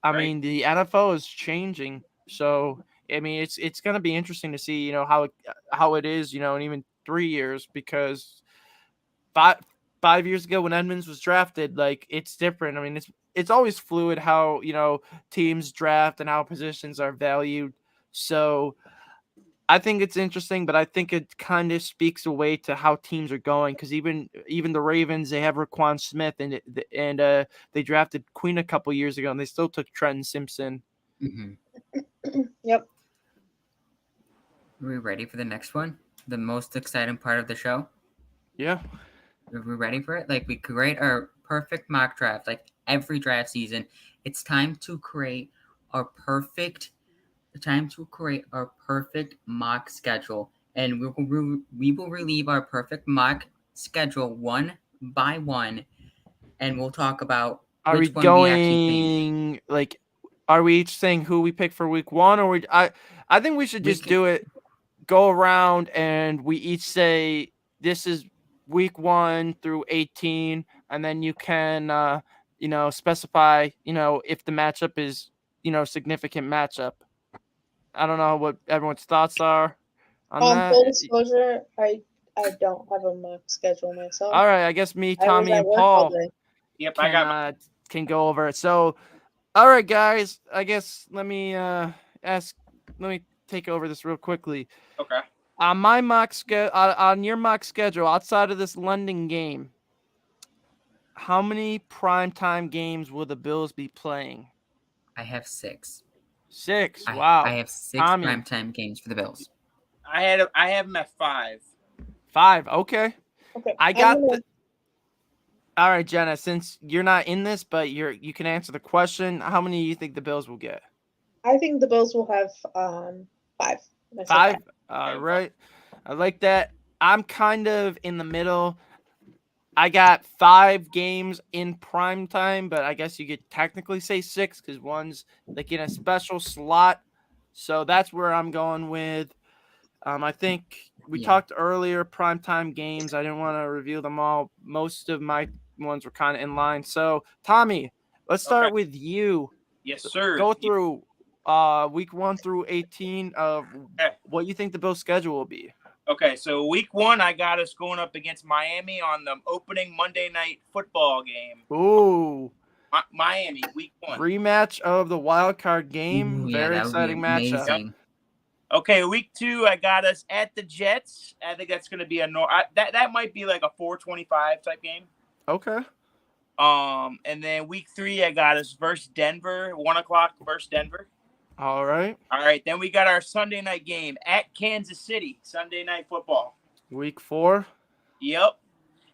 I Right. mean, the NFL is changing. So I mean, it's going to be interesting to see, how it is, in even 3 years, because 5 years ago when Edmonds was drafted, like, it's different. I mean, it's always fluid how, teams draft and how positions are valued. So I think it's interesting, but I think it kind of speaks away to how teams are going, because even the Ravens, they have Raquan Smith, and they drafted Queen a couple years ago, and they still took Trenton Simpson. Yep. Are we ready for the next one? The most exciting part of the show? Yeah. Are we ready for it? Like, we create our perfect mock draft, like every draft season. It's time to create our perfect mock schedule, and we will relieve our perfect mock schedule one by one, and we'll talk about Are we which one we actually think. like, are we each saying who we pick for week 1, or I think we should just do it, go around, and we each say this is week 1 through 18, and then you can specify if the matchup is significant matchup. I don't know what everyone's thoughts are on that. Full disclosure, I don't have a mock schedule myself. All right, I guess me, Tommy, and work all Paul day. Yep, I got can go over it. So, all right, guys, I guess let me take over this real quickly. Okay. On my on your mock schedule, outside of this London game, how many primetime games will the Bills be playing? I have 6. 6. Wow. I have 6 Tommy. primetime games for the Bills. I have them at 5. 5. Okay. Okay. I got All right, Jenna, since you're not in this, but you can answer the question, how many do you think the Bills will get? I think the Bills will have 5. 5? All right. I like that. I'm kind of in the middle. I got 5 games in prime time, but I guess you could technically say 6 because one's like in a special slot. So that's where I'm going with. I think we talked earlier, primetime games. I didn't want to reveal them all. Most of my ones were kind of in line. So, Tommy, let's start with you. Yes, sir. Go through week 1 through 18 of what you think the Bills' schedule will be. Okay, so week 1, I got us going up against Miami on the opening Monday night football game. Ooh. Miami, week 1. Rematch of the wild card game. Ooh, yeah, Very that would be exciting matchup. amazing. Okay, week 2, I got us at the Jets. I think that's going to be that might be like a 4:25 type game. Okay. And then week 3, I got us versus Denver, 1:00 versus Denver. All right. All right, then we got our Sunday night game at Kansas City, Sunday Night Football. Week 4. Yep.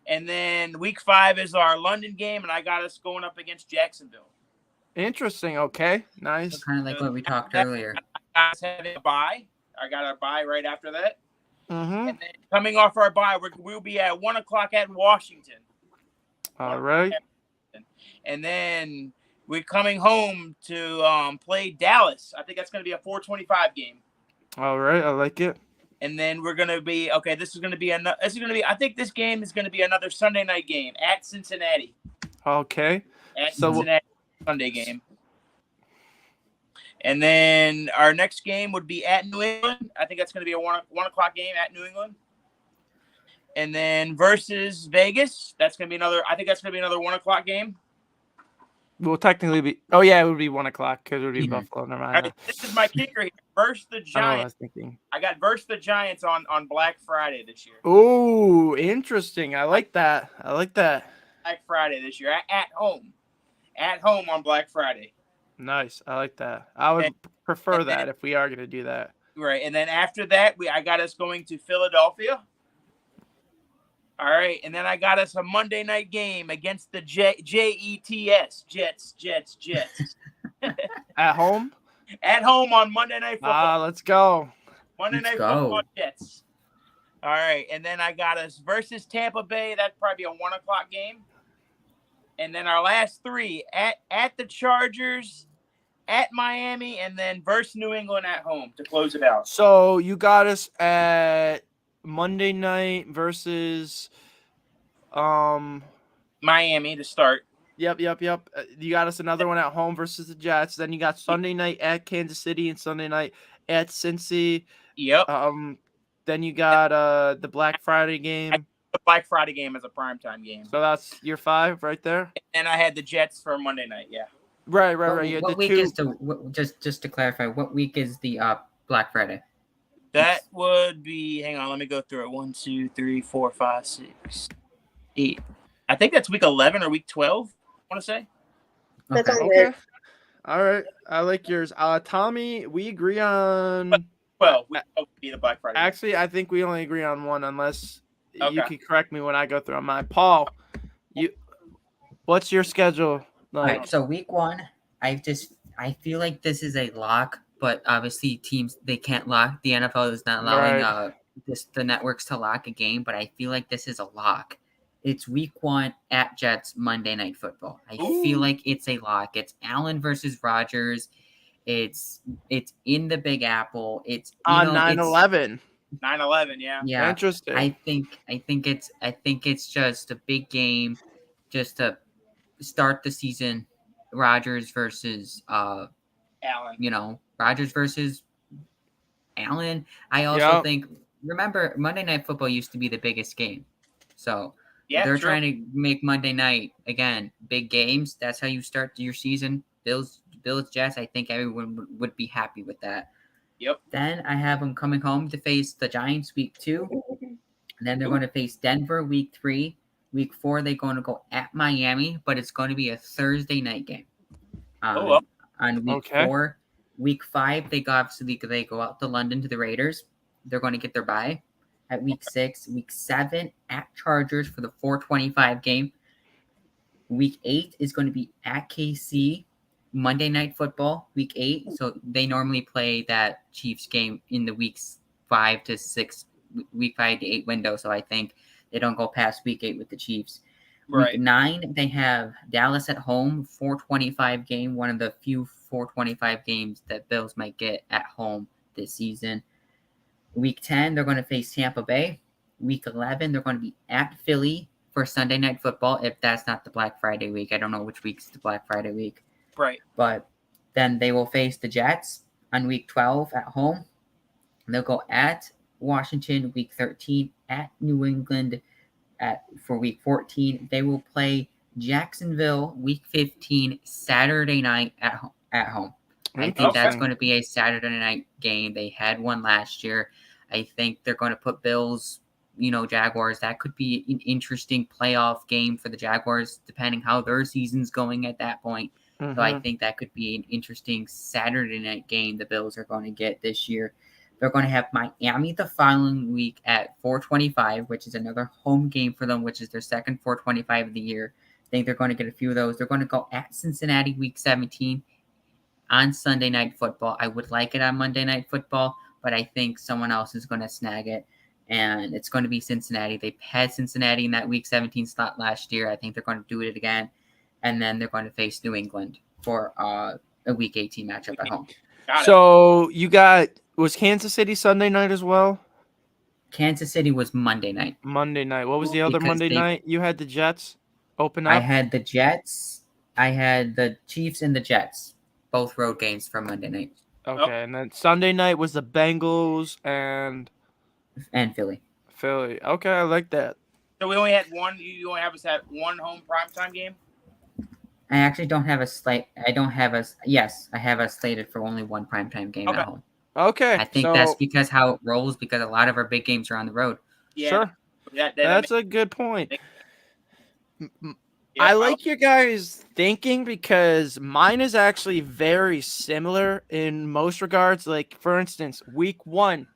And then week 5 is our London game, and I got us going up against Jacksonville. Interesting. Okay. So Nice. kind of like what we talked earlier. Guys having a bye. I got our bye right after that. Mm-hmm. And then coming off our bye, we'll be at 1:00 at Washington. All right. And then we're coming home to play Dallas. I think that's going to be a 4:25 game. All right. I like it. And then we're going to be I think this game is going to be another Sunday night game at Cincinnati. Okay. At So- Cincinnati, Sunday game. And then our next game would be at New England. I think that's going to be a 1:00 game at New England. And then versus Vegas, that's going to be another 1:00 game. Will technically be. Oh yeah, it would be 1:00 because it would be Yeah. Buffalo. Never All mind. right, this is my kicker here. Versus the I don't know what I Giants. was thinking. I got versus the Giants on Black Friday this year. Ooh, interesting. I like that. Black Friday this year at home. At home on Black Friday. Nice. I like that. I would prefer that if we are going to do that. Right. And then after that, I got us going to Philadelphia. All right. And then I got us a Monday night game against the Jets. Jets. At home? At home on Monday Night Football. Let's go. Monday let's Night go. Football Jets. All right. And then I got us versus Tampa Bay. That'd probably be a 1:00 game. And then our last 3 at the Chargers, at Miami, and then versus New England at home to close it out. So you got us at Monday night versus Miami to start. Yep. You got us another one at home versus the Jets. Then you got Sunday night at Kansas City and Sunday night at Cincy. Yep. Then you got the Black Friday game. The Black Friday game is a primetime game. So that's your 5 right there. And I had the Jets for Monday night. Yeah. Right. What, You had what the week 2. is just to clarify, what week is the Black Friday? That would be. Hang on. Let me go through it. 1, 2, 3, 4, 5, 6, 8. I think that's week 11 or week 12. I want to say. That's Okay. all Okay. All right. I like yours. Tommy, we agree on. 12. Week 12 would be the Black Friday. Actually, I think we only agree on one, unless you Okay. can correct me when I go through on mine. Paul, what's your schedule All like? right, so week 1, I feel like this is a lock, but obviously teams they can't lock. The NFL is not allowing Right. the networks to lock a game, but I feel like this is a lock. It's week 1 at Jets Monday Night Football. I feel Ooh. like it's a lock. It's Allen versus Rodgers. It's in the Big Apple. It's On it's- 9/11. 9/11. Yeah. Yeah, Interesting. I think it's just a big game, just to start the season. Rodgers versus Allen. Rodgers versus Allen. I also Yep. think, remember, Monday Night Football used to be the biggest game, so Yeah. they're true. trying to make Monday night again big games. That's how you start your season. Bills Jets. I think everyone would be happy with that. Yep. Then I have them coming home to face the Giants week 2. And then they're going to face Denver week 3. Week 4, they're going to go at Miami, but it's going to be a Thursday night game. well. On week Okay. 4. Week 5, they go out to London to the Raiders. They're going to get their bye. At week 6, week 7 at Chargers for the 4:25 game. Week 8 is going to be at KC. Monday Night Football, week 8. So they normally play that Chiefs game in the weeks 5 to 6, week 5 to 8 window. So I think they don't go past week 8 with the Chiefs. Right. Week 9, they have Dallas at home, 4:25 game, one of the few 4:25 games that Bills might get at home this season. Week 10, they're going to face Tampa Bay. Week 11, they're going to be at Philly for Sunday Night Football, if that's not the Black Friday week. I don't know which week's the Black Friday week. Right. But then they will face the Jets on week 12 at home. They'll go at Washington week 13, at New England for week 14. They will play Jacksonville, Week 15, Saturday night at home. I think that's going to be a Saturday night game. They had one last year. I think they're going to put Bills, Jaguars. That could be an interesting playoff game for the Jaguars, depending how their season's going at that point. Mm-hmm. So I think that could be an interesting Saturday night game the Bills are going to get this year. They're going to have Miami the following week at 4:25, which is another home game for them, which is their second 4:25 of the year. I think they're going to get a few of those. They're going to go at Cincinnati Week 17 on Sunday Night Football. I would like it on Monday Night Football, but I think someone else is going to snag it, and it's going to be Cincinnati. They had Cincinnati in that Week 17 slot last year. I think they're going to do it again, and then they're going to face New England for a Week 18 matchup at home. So you got – was Kansas City Sunday night as well? Kansas City was Monday night. Monday night. What was the other Monday night? You had the Jets open up? I had the Jets. I had the Chiefs and the Jets. Both road games for Monday night. Okay, and then Sunday night was the Bengals and Philly. Philly. Okay, I like that. So we only had one. You only have us at one home primetime game. I actually don't have a slate. I have us slated for only one primetime game at home. Okay. I think that's because how it rolls, because a lot of our big games are on the road. Yeah. Sure. That's a good point. I like your guys' thinking because mine is actually very similar in most regards. Like, for instance, Week 1,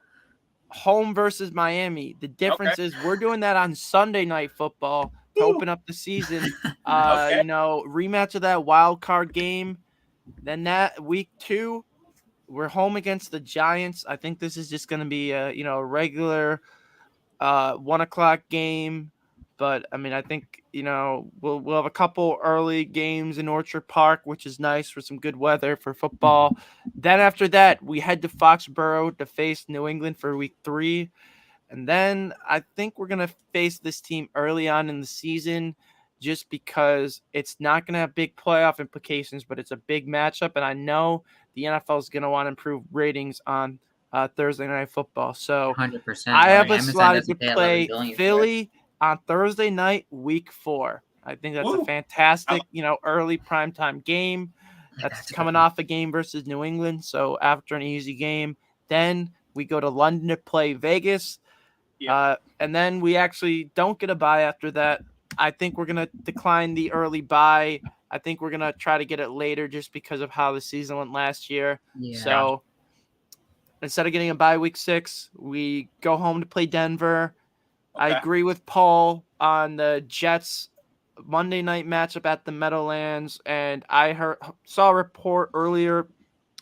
home versus Miami. The difference is we're doing that on Sunday Night Football to open up the season. Rematch of that wild card game. Then that Week 2, we're home against the Giants. I think this is just going to be a regular 1 o'clock game. But, I mean, I think, we'll have a couple early games in Orchard Park, which is nice for some good weather for football. Then after that, we head to Foxborough to face New England for Week 3. And then I think we're going to face this team early on in the season just because it's not going to have big playoff implications, but it's a big matchup. And I know the NFL is going to want to improve ratings on Thursday Night Football. So 100%. I have a slotted to play Philly on Thursday night, Week 4. I think that's a fantastic, early primetime game. That's coming off a game versus New England. So after an easy game, then we go to London to play Vegas. Yeah. And then we actually don't get a bye after that. I think we're going to decline the early bye. I think we're going to try to get it later just because of how the season went last year. Yeah. So instead of getting a bye Week 6, we go home to play Denver. Okay. I agree with Paul on the Jets Monday night matchup at the Meadowlands, and I saw a report earlier.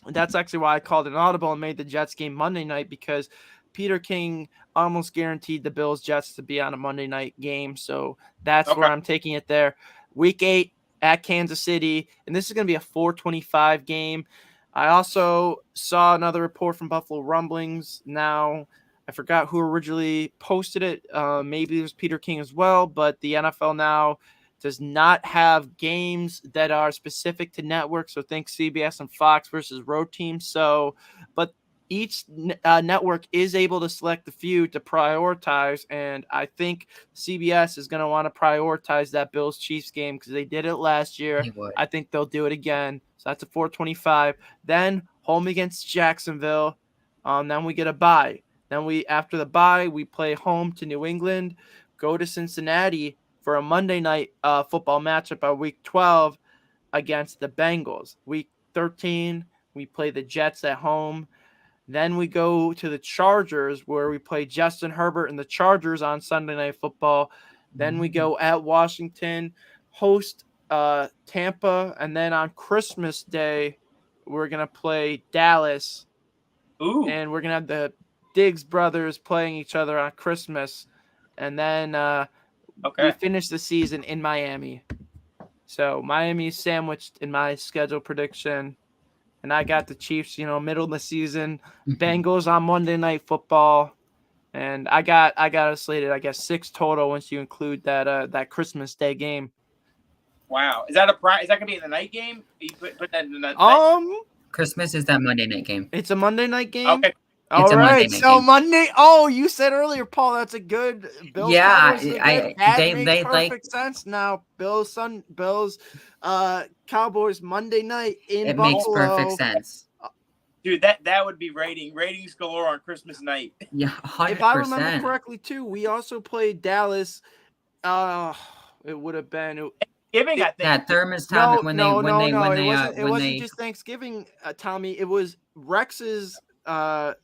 That's actually why I called an audible and made the Jets game Monday night, because Peter King almost guaranteed the Bills-Jets to be on a Monday night game, so that's where I'm taking it there. Week 8 at Kansas City, and this is going to be a 4:25 game. I also saw another report from Buffalo Rumblings. Now, I forgot who originally posted it. Maybe it was Peter King as well, but the NFL now does not have games that are specific to networks. So think CBS and Fox versus road teams. So, but each network is able to select a few to prioritize. And I think CBS is going to want to prioritize that Bills-Chiefs game because they did it last year. I think they'll do it again. So that's a 4:25. Then home against Jacksonville. Then we get a bye. Then after the bye, we play home to New England, go to Cincinnati for a Monday night football matchup at Week 12 against the Bengals. Week 13, we play the Jets at home. Then we go to the Chargers, where we play Justin Herbert and the Chargers on Sunday Night Football. Then we go at Washington, host Tampa, and then on Christmas Day, we're going to play Dallas. Ooh. And we're going to have the Diggs brothers playing each other on Christmas, and then we finish the season in Miami. So Miami is sandwiched in my schedule prediction, and I got the Chiefs, middle of the season. Bengals on Monday Night Football, and I got it slated, I guess 6 total once you include that Christmas Day game. Wow, is that gonna be in the night game? You put that in the Christmas is that Monday night game. It's a Monday night game. All It's a Monday right, night so game. Monday. Oh, you said earlier, Paul. That's a good. Bills Yeah, Cowboys is a good. That they makes like perfect sense now. Bills Cowboys Monday night in it makes perfect Buffalo. sense. Dude, that would be ratings galore on Christmas night. Yeah, If I remember 100%. correctly, too, we also played Dallas. It would have been. Giving, I think. Yeah, Thurman's time No. It when wasn't they just Thanksgiving, Tommy. It was Rex's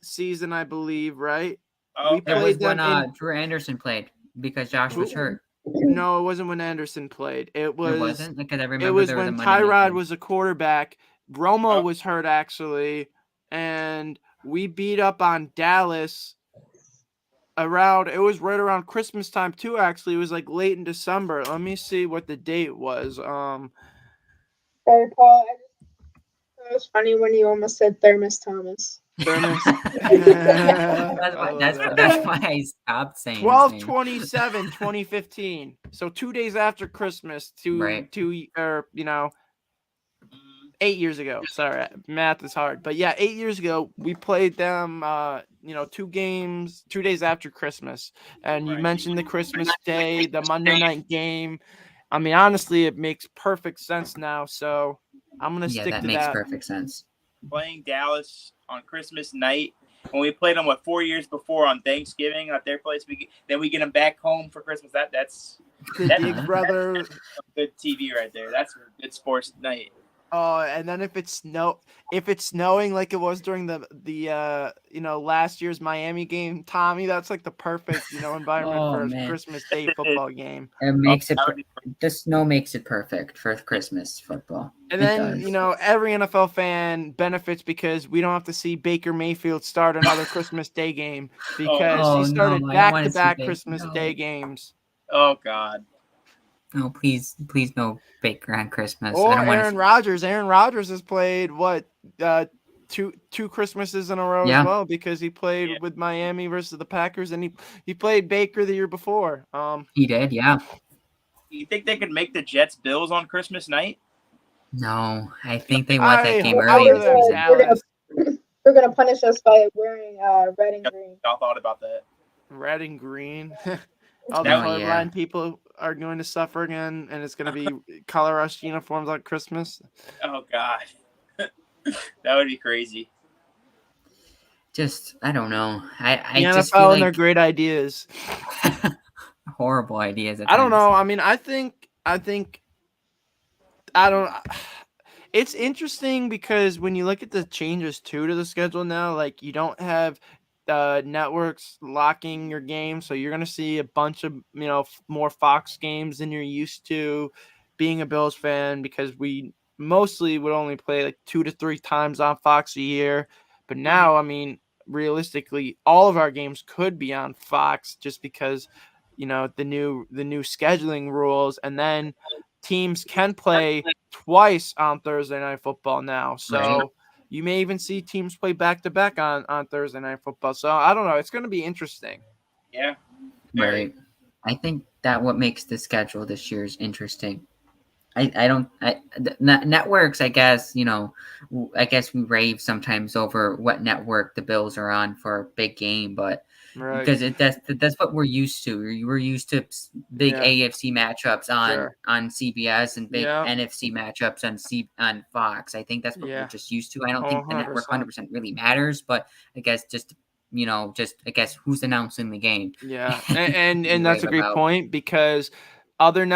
season, I believe. Right? Oh, We it was played them when in. Drew Anderson played because Josh was hurt. No, it wasn't when Anderson played. It It was. wasn't because I It remember was there was a when Monday night Tyrod game. was a quarterback. Romo Oh. was hurt actually, and we beat up on Dallas around. It was right around Christmas time too. Actually, it was like late in December. Let me see what the date was. Sorry, Paul. It was funny when you almost said Thermos Thomas. Thermos. That's why I stopped saying his name. 12/27/2015. So 2 days after Christmas, Right. 8 years ago. Sorry, math is hard. But yeah, 8 years ago, we played them, 2 games, 2 days after Christmas. And you Right. mentioned the Christmas Day, the Monday night game. I mean, honestly, it makes perfect sense now. So I'm going to Yeah, stick that to makes that. perfect sense. Playing Dallas on Christmas night. When we played them, 4 years before on Thanksgiving at their place, then we get them back home for Christmas. That's The Diggs brother. good TV right there. That's a good sports night. Oh, and then if it's snowing like it was during the last year's Miami game, Tommy, that's like the perfect environment Oh, for a man. Christmas Day football game. It makes it. that would be- The snow makes it perfect for Christmas football. And It then does. every NFL fan benefits because we don't have to see Baker Mayfield start another Christmas Day game because Oh, he started no, I don't wanna see back-to-back Baker. Christmas No. Day games. Oh God. No, please no Baker on Christmas. I Or don't want Aaron to. Rodgers. Aaron Rodgers has played two Christmases in a row Yeah. as well because he played with Miami versus the Packers and he played Baker the year before. He did, yeah. You think they could make the Jets Bills on Christmas night? No, I think they want that game hope early in the for them, season. Dallas. They're gonna punish us by wearing red and green. Y'all thought about that? Red and green. All the Oh, colorblind yeah. people are going to suffer again, and it's going to be color rush uniforms on Christmas. Oh God. That would be crazy. Just I don't know. I The just NFL feel and their like great ideas. horrible ideas. At I don't times. know. I mean, I think I don't. It's interesting because when you look at the changes to the schedule now, like you don't have networks locking your game, so you're gonna see a bunch of more Fox games than you're used to. Being a Bills fan, because we mostly would only play like 2 to 3 times on Fox a year, but now I mean realistically, all of our games could be on Fox just because the new scheduling rules, and then teams can play twice on Thursday Night Football now. So Right. you may even see teams play back-to-back on Thursday Night Football. So I don't know. It's going to be interesting. Yeah. Right. I think that what makes the schedule this year is interesting. Networks, I guess, I guess we rave sometimes over what network the Bills are on for a big game, but Right. because that's what we're used to. We're used to big AFC matchups on CBS and big NFC matchups on Fox. I think that's what we're just used to. I don't think the network 100% really matters, but I guess just I guess who's announcing the game. Yeah, and that's a great point because the other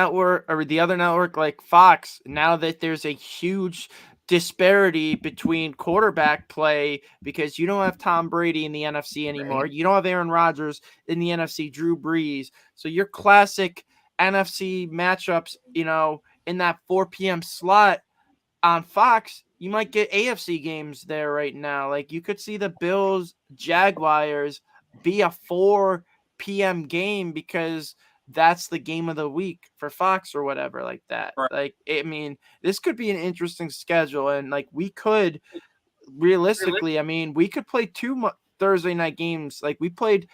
network like Fox, now that there's a huge disparity between quarterback play because you don't have Tom Brady in the NFC anymore. Right. You don't have Aaron Rodgers in the NFC, Drew Brees. So your classic NFC matchups, in that 4 p.m. slot on Fox, you might get AFC games there right now. Like you could see the Bills Jaguars be a 4 p.m. game because that's the game of the week for Fox or whatever like that. Right. Like, I mean, this could be an interesting schedule. And like we could realistically, I mean, we could play 2 Thursday night games. Like we played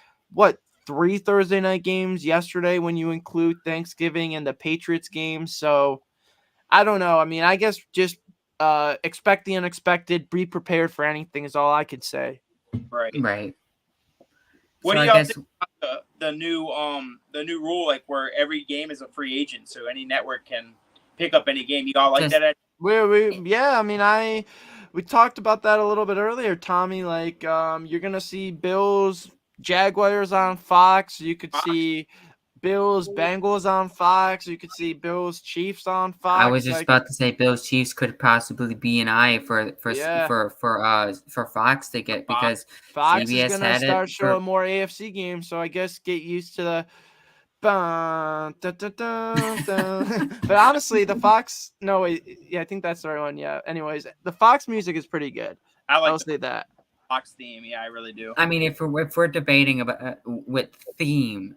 3 Thursday night games yesterday when you include Thanksgiving and the Patriots game. So I don't know. I mean, I guess just expect the unexpected, be prepared for anything is all I could say. Right. Right. What So do I y'all guess think about the new rule, like where every game is a free agent, so any network can pick up any game? Y'all like Just- that? Yeah, I mean, we talked about that a little bit earlier, Tommy. Like, you're gonna see Bills, Jaguars on Fox. You could see Bills, Bengals on Fox. You could see Bills, Chiefs on Fox. I was just about to say Bills Chiefs could possibly be an eye for Fox to get, because Fox CBS is gonna had start it showing more AFC games. So I guess get used to the. Dun, dun, dun, dun, dun. But honestly, the Fox. No, I think that's the right one. Yeah. Anyways, the Fox music is pretty good. I'll say that. Fox theme. Yeah, I really do. I mean, if we're debating about with theme,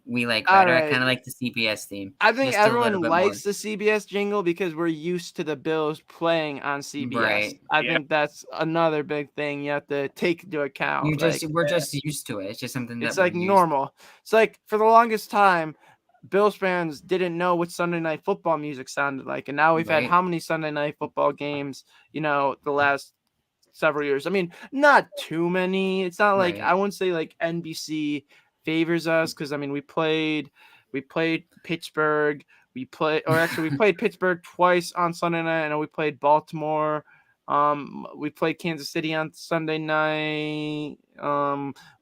we like All better. right. I kind of like the CBS theme. I think just a everyone little bit likes more. the CBS jingle because we're used to the Bills playing on CBS. Right. I Yeah. think that's another big thing you have to take into account. We're just used to it. It's just something that It's we're like used normal. It's like for the longest time, Bills fans didn't know what Sunday Night Football music sounded like, and now we've had Right. how many Sunday Night Football games? The last several years. I mean, not too many. It's not like Right. I wouldn't say like NBC favors us because I mean we played Pittsburgh. We played Pittsburgh twice on Sunday night, and we played Baltimore. We played Kansas City on Sunday night.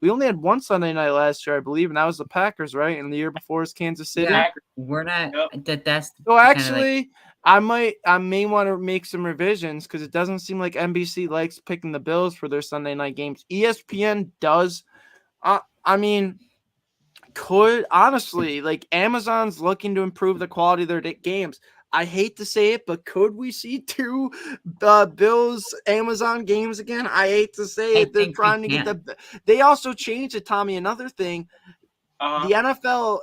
We only had one Sunday night last year, I believe, and that was the Packers, right? And the year before is Kansas City. Yeah, we're not. That's So kinda actually, I may want to make some revisions because it doesn't seem like NBC likes picking the Bills for their Sunday night games. ESPN does. I mean, could honestly, like, Amazon's looking to improve the quality of their games. I hate to say it, but could we see two Bills Amazon games again? I hate to say it. They're think we trying to get the. They also changed it, Tommy. Another thing, the NFL,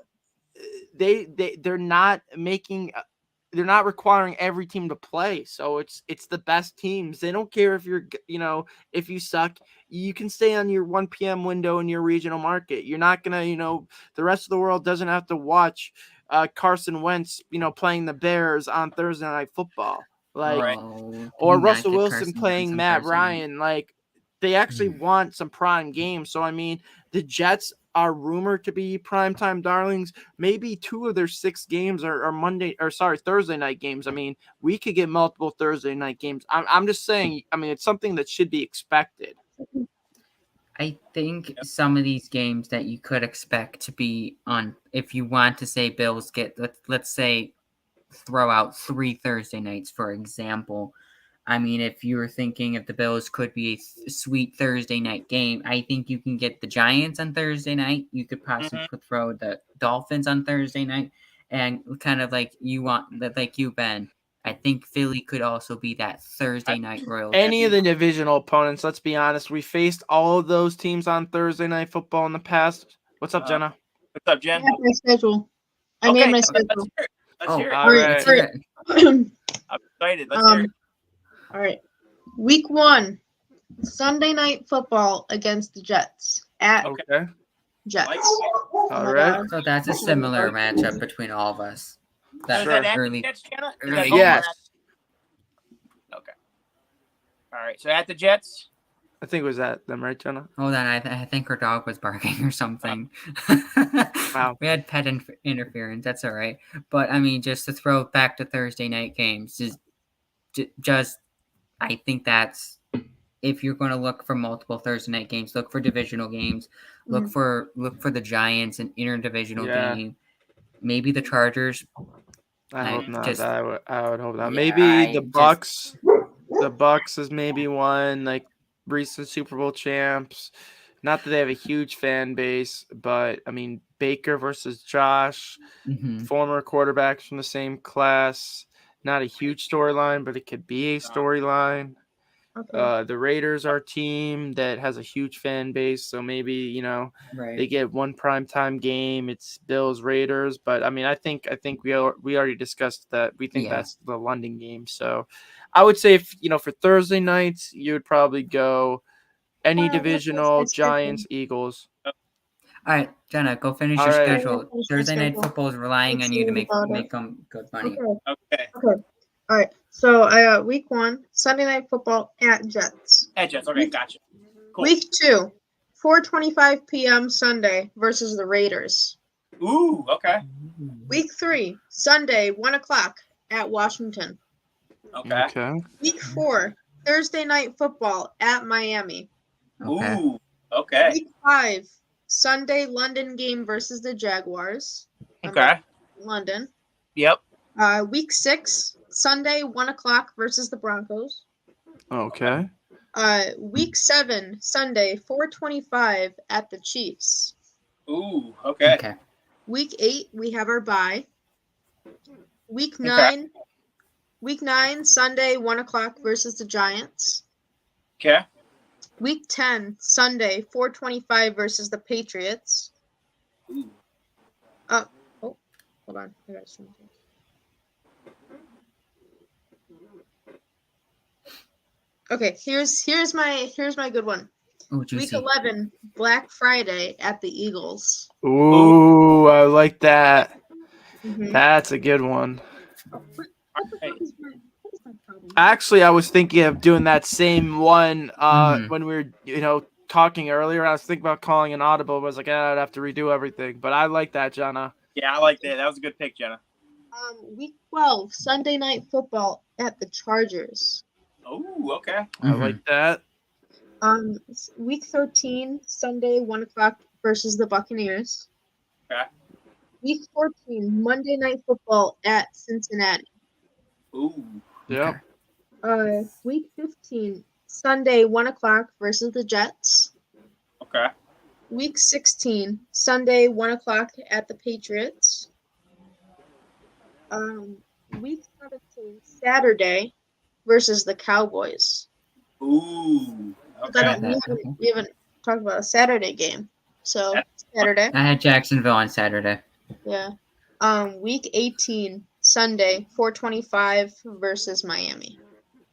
they're not making. They're not requiring every team to play, so it's the best teams. They don't care if you're, if you suck, you can stay on your 1 p.m. window in your regional market. You're not gonna, the rest of the world doesn't have to watch Carson Wentz, playing the Bears on Thursday Night Football, like, or Russell Wilson playing Matt Ryan. Like, they actually want some prime games. So I mean, the Jets are rumored to be primetime darlings. Maybe 2 of their 6 games are Thursday night games. I mean, we could get multiple Thursday night games. I'm just saying, I mean, it's something that should be expected. I think some of these games that you could expect to be on, if you want to say Bills get, let's say, throw out 3 Thursday nights, for example. I mean, if you were thinking if the Bills could be a sweet Thursday night game, I think you can get the Giants on Thursday night. You could possibly throw the Dolphins on Thursday night, and kind of like you, Ben. I think Philly could also be that Thursday night royal. Any of the divisional opponents, let's be honest, we faced all of those teams on Thursday Night Football in the past. What's up, Jenna? What's up, Jen? I have my schedule. I made my schedule. Let's hear it. All right. I'm excited. Let's hear it. All right. Week 1, Sunday Night Football against the Jets at Jets. All right. So that's a similar matchup between all of us. That early. Yes. Okay. All right. So at the Jets. I think it was at them, right, Jenna? Hold on, I think her dog was barking or something. Wow. We had pet interference. That's all right. But I mean, just to throw it back to Thursday night games, just I think that's, if you're going to look for multiple Thursday night games, look for divisional games. Look for the Giants, an interdivisional game. Maybe the Chargers. I hope not. I would hope not. Yeah, Maybe the Bucks. The Bucks is maybe one, like, recent Super Bowl champs. Not that they have a huge fan base, but I mean, Baker versus Josh, former quarterbacks from the same class. Not a huge storyline, but it could be a storyline. Okay. The Raiders are a team that has a huge fan base, so maybe they get one primetime game. It's Bills Raiders, but I mean, I think we already discussed that. We think that's the London game. So I would say if for Thursday nights, you would probably go any divisional, Giants, Eagles. All right, Jenna, go finish your schedule. Thursday Night Football is relying on you to make them good money. Okay. All right. So week 1, Sunday Night Football at Jets. At Jets. Okay, gotcha. Cool. Week 2, 4:25 p.m. Sunday versus the Raiders. Ooh, okay. Week 3, Sunday, 1 o'clock at Washington. Okay. Okay. Week 4, Thursday night football at Miami. Okay. Ooh, okay. Week 5, Sunday London game versus the Jaguars. Okay. London. Yep. Week 6, Sunday, 1 o'clock versus the Broncos. Okay. Week 7, Sunday, 4:25 at the Chiefs. Ooh, okay. Okay. Week 8, we have our bye. Week 9, Sunday, 1 o'clock versus the Giants. Okay. Week 10, Sunday, 4:25 versus the Patriots. Ooh. Hold on. I gotta stream this. Okay, here's my good one. Oh, Week juicy. 11, Black Friday at the Eagles. Ooh, I like that. Mhm. That's a good one. Hey. What is my problem? Actually, I was thinking of doing that same one Mhm. when we were, talking earlier. I was thinking about calling an audible, but I was like, I'd have to redo everything. But I like that, Jenna. Yeah, I like that. That was a good pick, Jenna. Week 12, Sunday night football at the Chargers. Ooh, okay. I like that. Week 13, Sunday, 1 o'clock versus the Buccaneers. Okay. Week 14, Monday night football at Cincinnati. Ooh. Yep. Week 15, Sunday, 1 o'clock versus the Jets. Okay. Week 16, Sunday, 1 o'clock at the Patriots. Week 17, Saturday versus the Cowboys. Ooh. Because Okay. we haven't talked about a Saturday game. So, Saturday. I had Jacksonville on Saturday. Yeah. Week 18, Sunday, 4:25 versus Miami.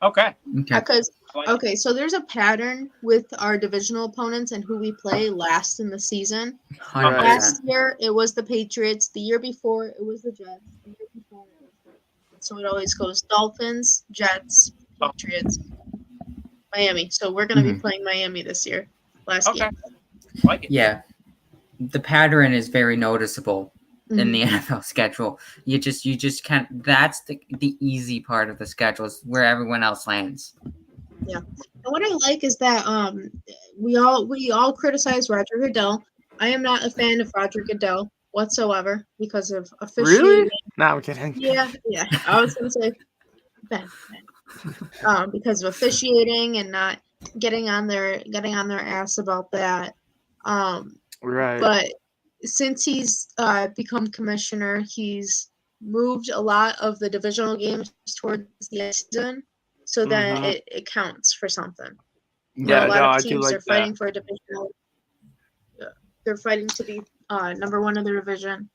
Okay. Okay. Because I like okay, so there's a pattern with our divisional opponents and who we play last in the season. 100%. Last year it was the Patriots. The year before it was the Jets. The year before it was the So it always goes Dolphins, Jets, Patriots, Miami. So we're gonna be playing Miami this year. Last Okay. game. Like it. Yeah. The pattern is very noticeable in the Mhm. NFL schedule. You just can't. That's the easy part of the schedule is where everyone else lands. And what I like is that we all criticize Roger Goodell. I am not a fan of Roger Goodell whatsoever because of officiating. Really? No, I'm kidding. Yeah. I was gonna say Ben. Because of officiating and not getting on their ass about that. Right. But since he's become commissioner, he's moved a lot of the divisional games towards the end of the season, so that Mhm. it counts for something. Yeah, A lot no, of I do teams like are fighting for a divisional. They're fighting to be number one in their division.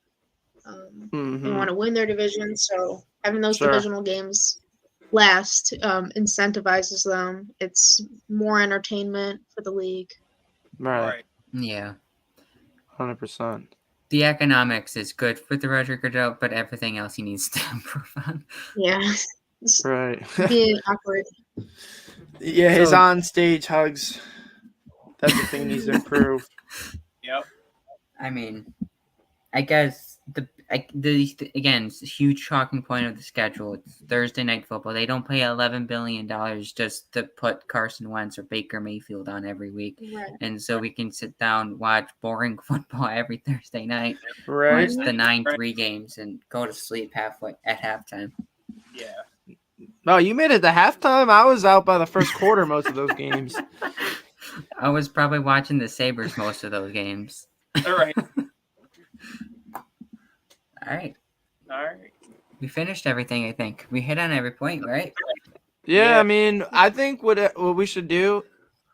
They Mhm. want to win their division, so having those Sure. divisional games last incentivizes them. It's more entertainment for the league. Right. Yeah. 100%. The economics is good for the Roger Goodell, but everything else he needs to improve on. Yeah, it's Right. being awkward. Yeah, his So- on-stage hugs. That's the thing needs to improve. Yep. I mean, I guess again, it's a huge talking point of the schedule. It's Thursday night football. They don't pay $11 billion just to put Carson Wentz or Baker Mayfield on every week. Right. And so we can sit down, watch boring football every Thursday night, Right. watch the 9-3 games, and go to sleep halfway at halftime. Yeah. Oh, you made it to halftime? I was out by the first quarter most of those games. I was probably watching the Sabres most of those games. All right. All right. All right. We finished everything, I think. We hit on every point, right? Yeah, Yeah. I mean, I think what we should do,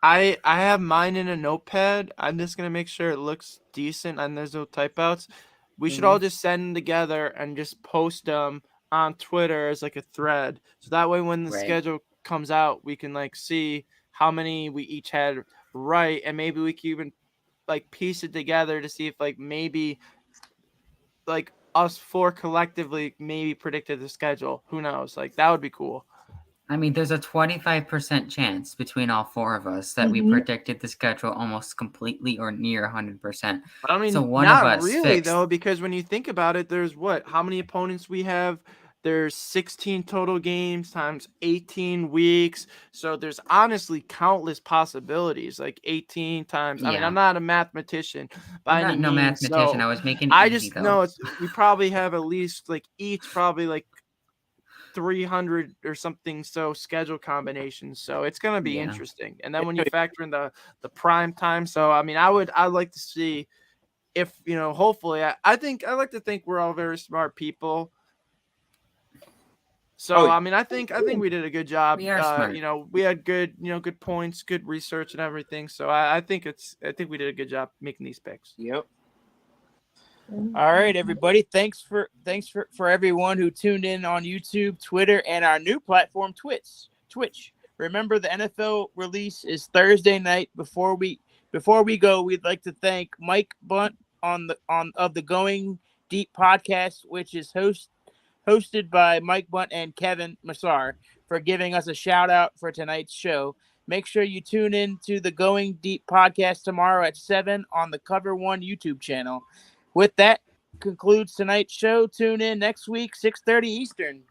I have mine in a notepad. I'm just gonna make sure it looks decent and there's no typouts. We should all just send them together and just post them on Twitter as like a thread. So that way, when the Right. schedule comes out, we can like see how many we each had right, and maybe we can even like piece it together to see if like maybe like us four collectively maybe predicted the schedule. Who knows? Like that would be cool. I mean, there's a 25% chance between all four of us that we Mhm. predicted the schedule almost completely or near 100%. I mean, So one of not us really fixed. though, because when you think about it, there's how many opponents we have? There's 16 total games times 18 weeks. So there's honestly countless possibilities, like 18 times. I mean, Yeah. I'm not a mathematician by I'm any not no means. mathematician. So I was making I it easy just though. know we probably have at least like each probably like 300 or something schedule combinations, so it's going to be Yeah. interesting. And then when you factor in the prime time, so I mean I'd like to see if hopefully I think I like to think we're all very smart people, so I mean I think we did a good job. We are smart. We had good good points, good research and everything, so I think we did a good job making these picks. Yep. All right, everybody. Thanks for everyone who tuned in on YouTube, Twitter, and our new platform, Twitch. Remember, the NFL release is Thursday night. Before we go, we'd like to thank Mike Bunt of the Going Deep podcast, which is hosted by Mike Bunt and Kevin Massar, for giving us a shout out for tonight's show. Make sure you tune in to the Going Deep podcast tomorrow at 7 on the Cover One YouTube channel. With that concludes tonight's show. Tune in next week, 6:30 Eastern.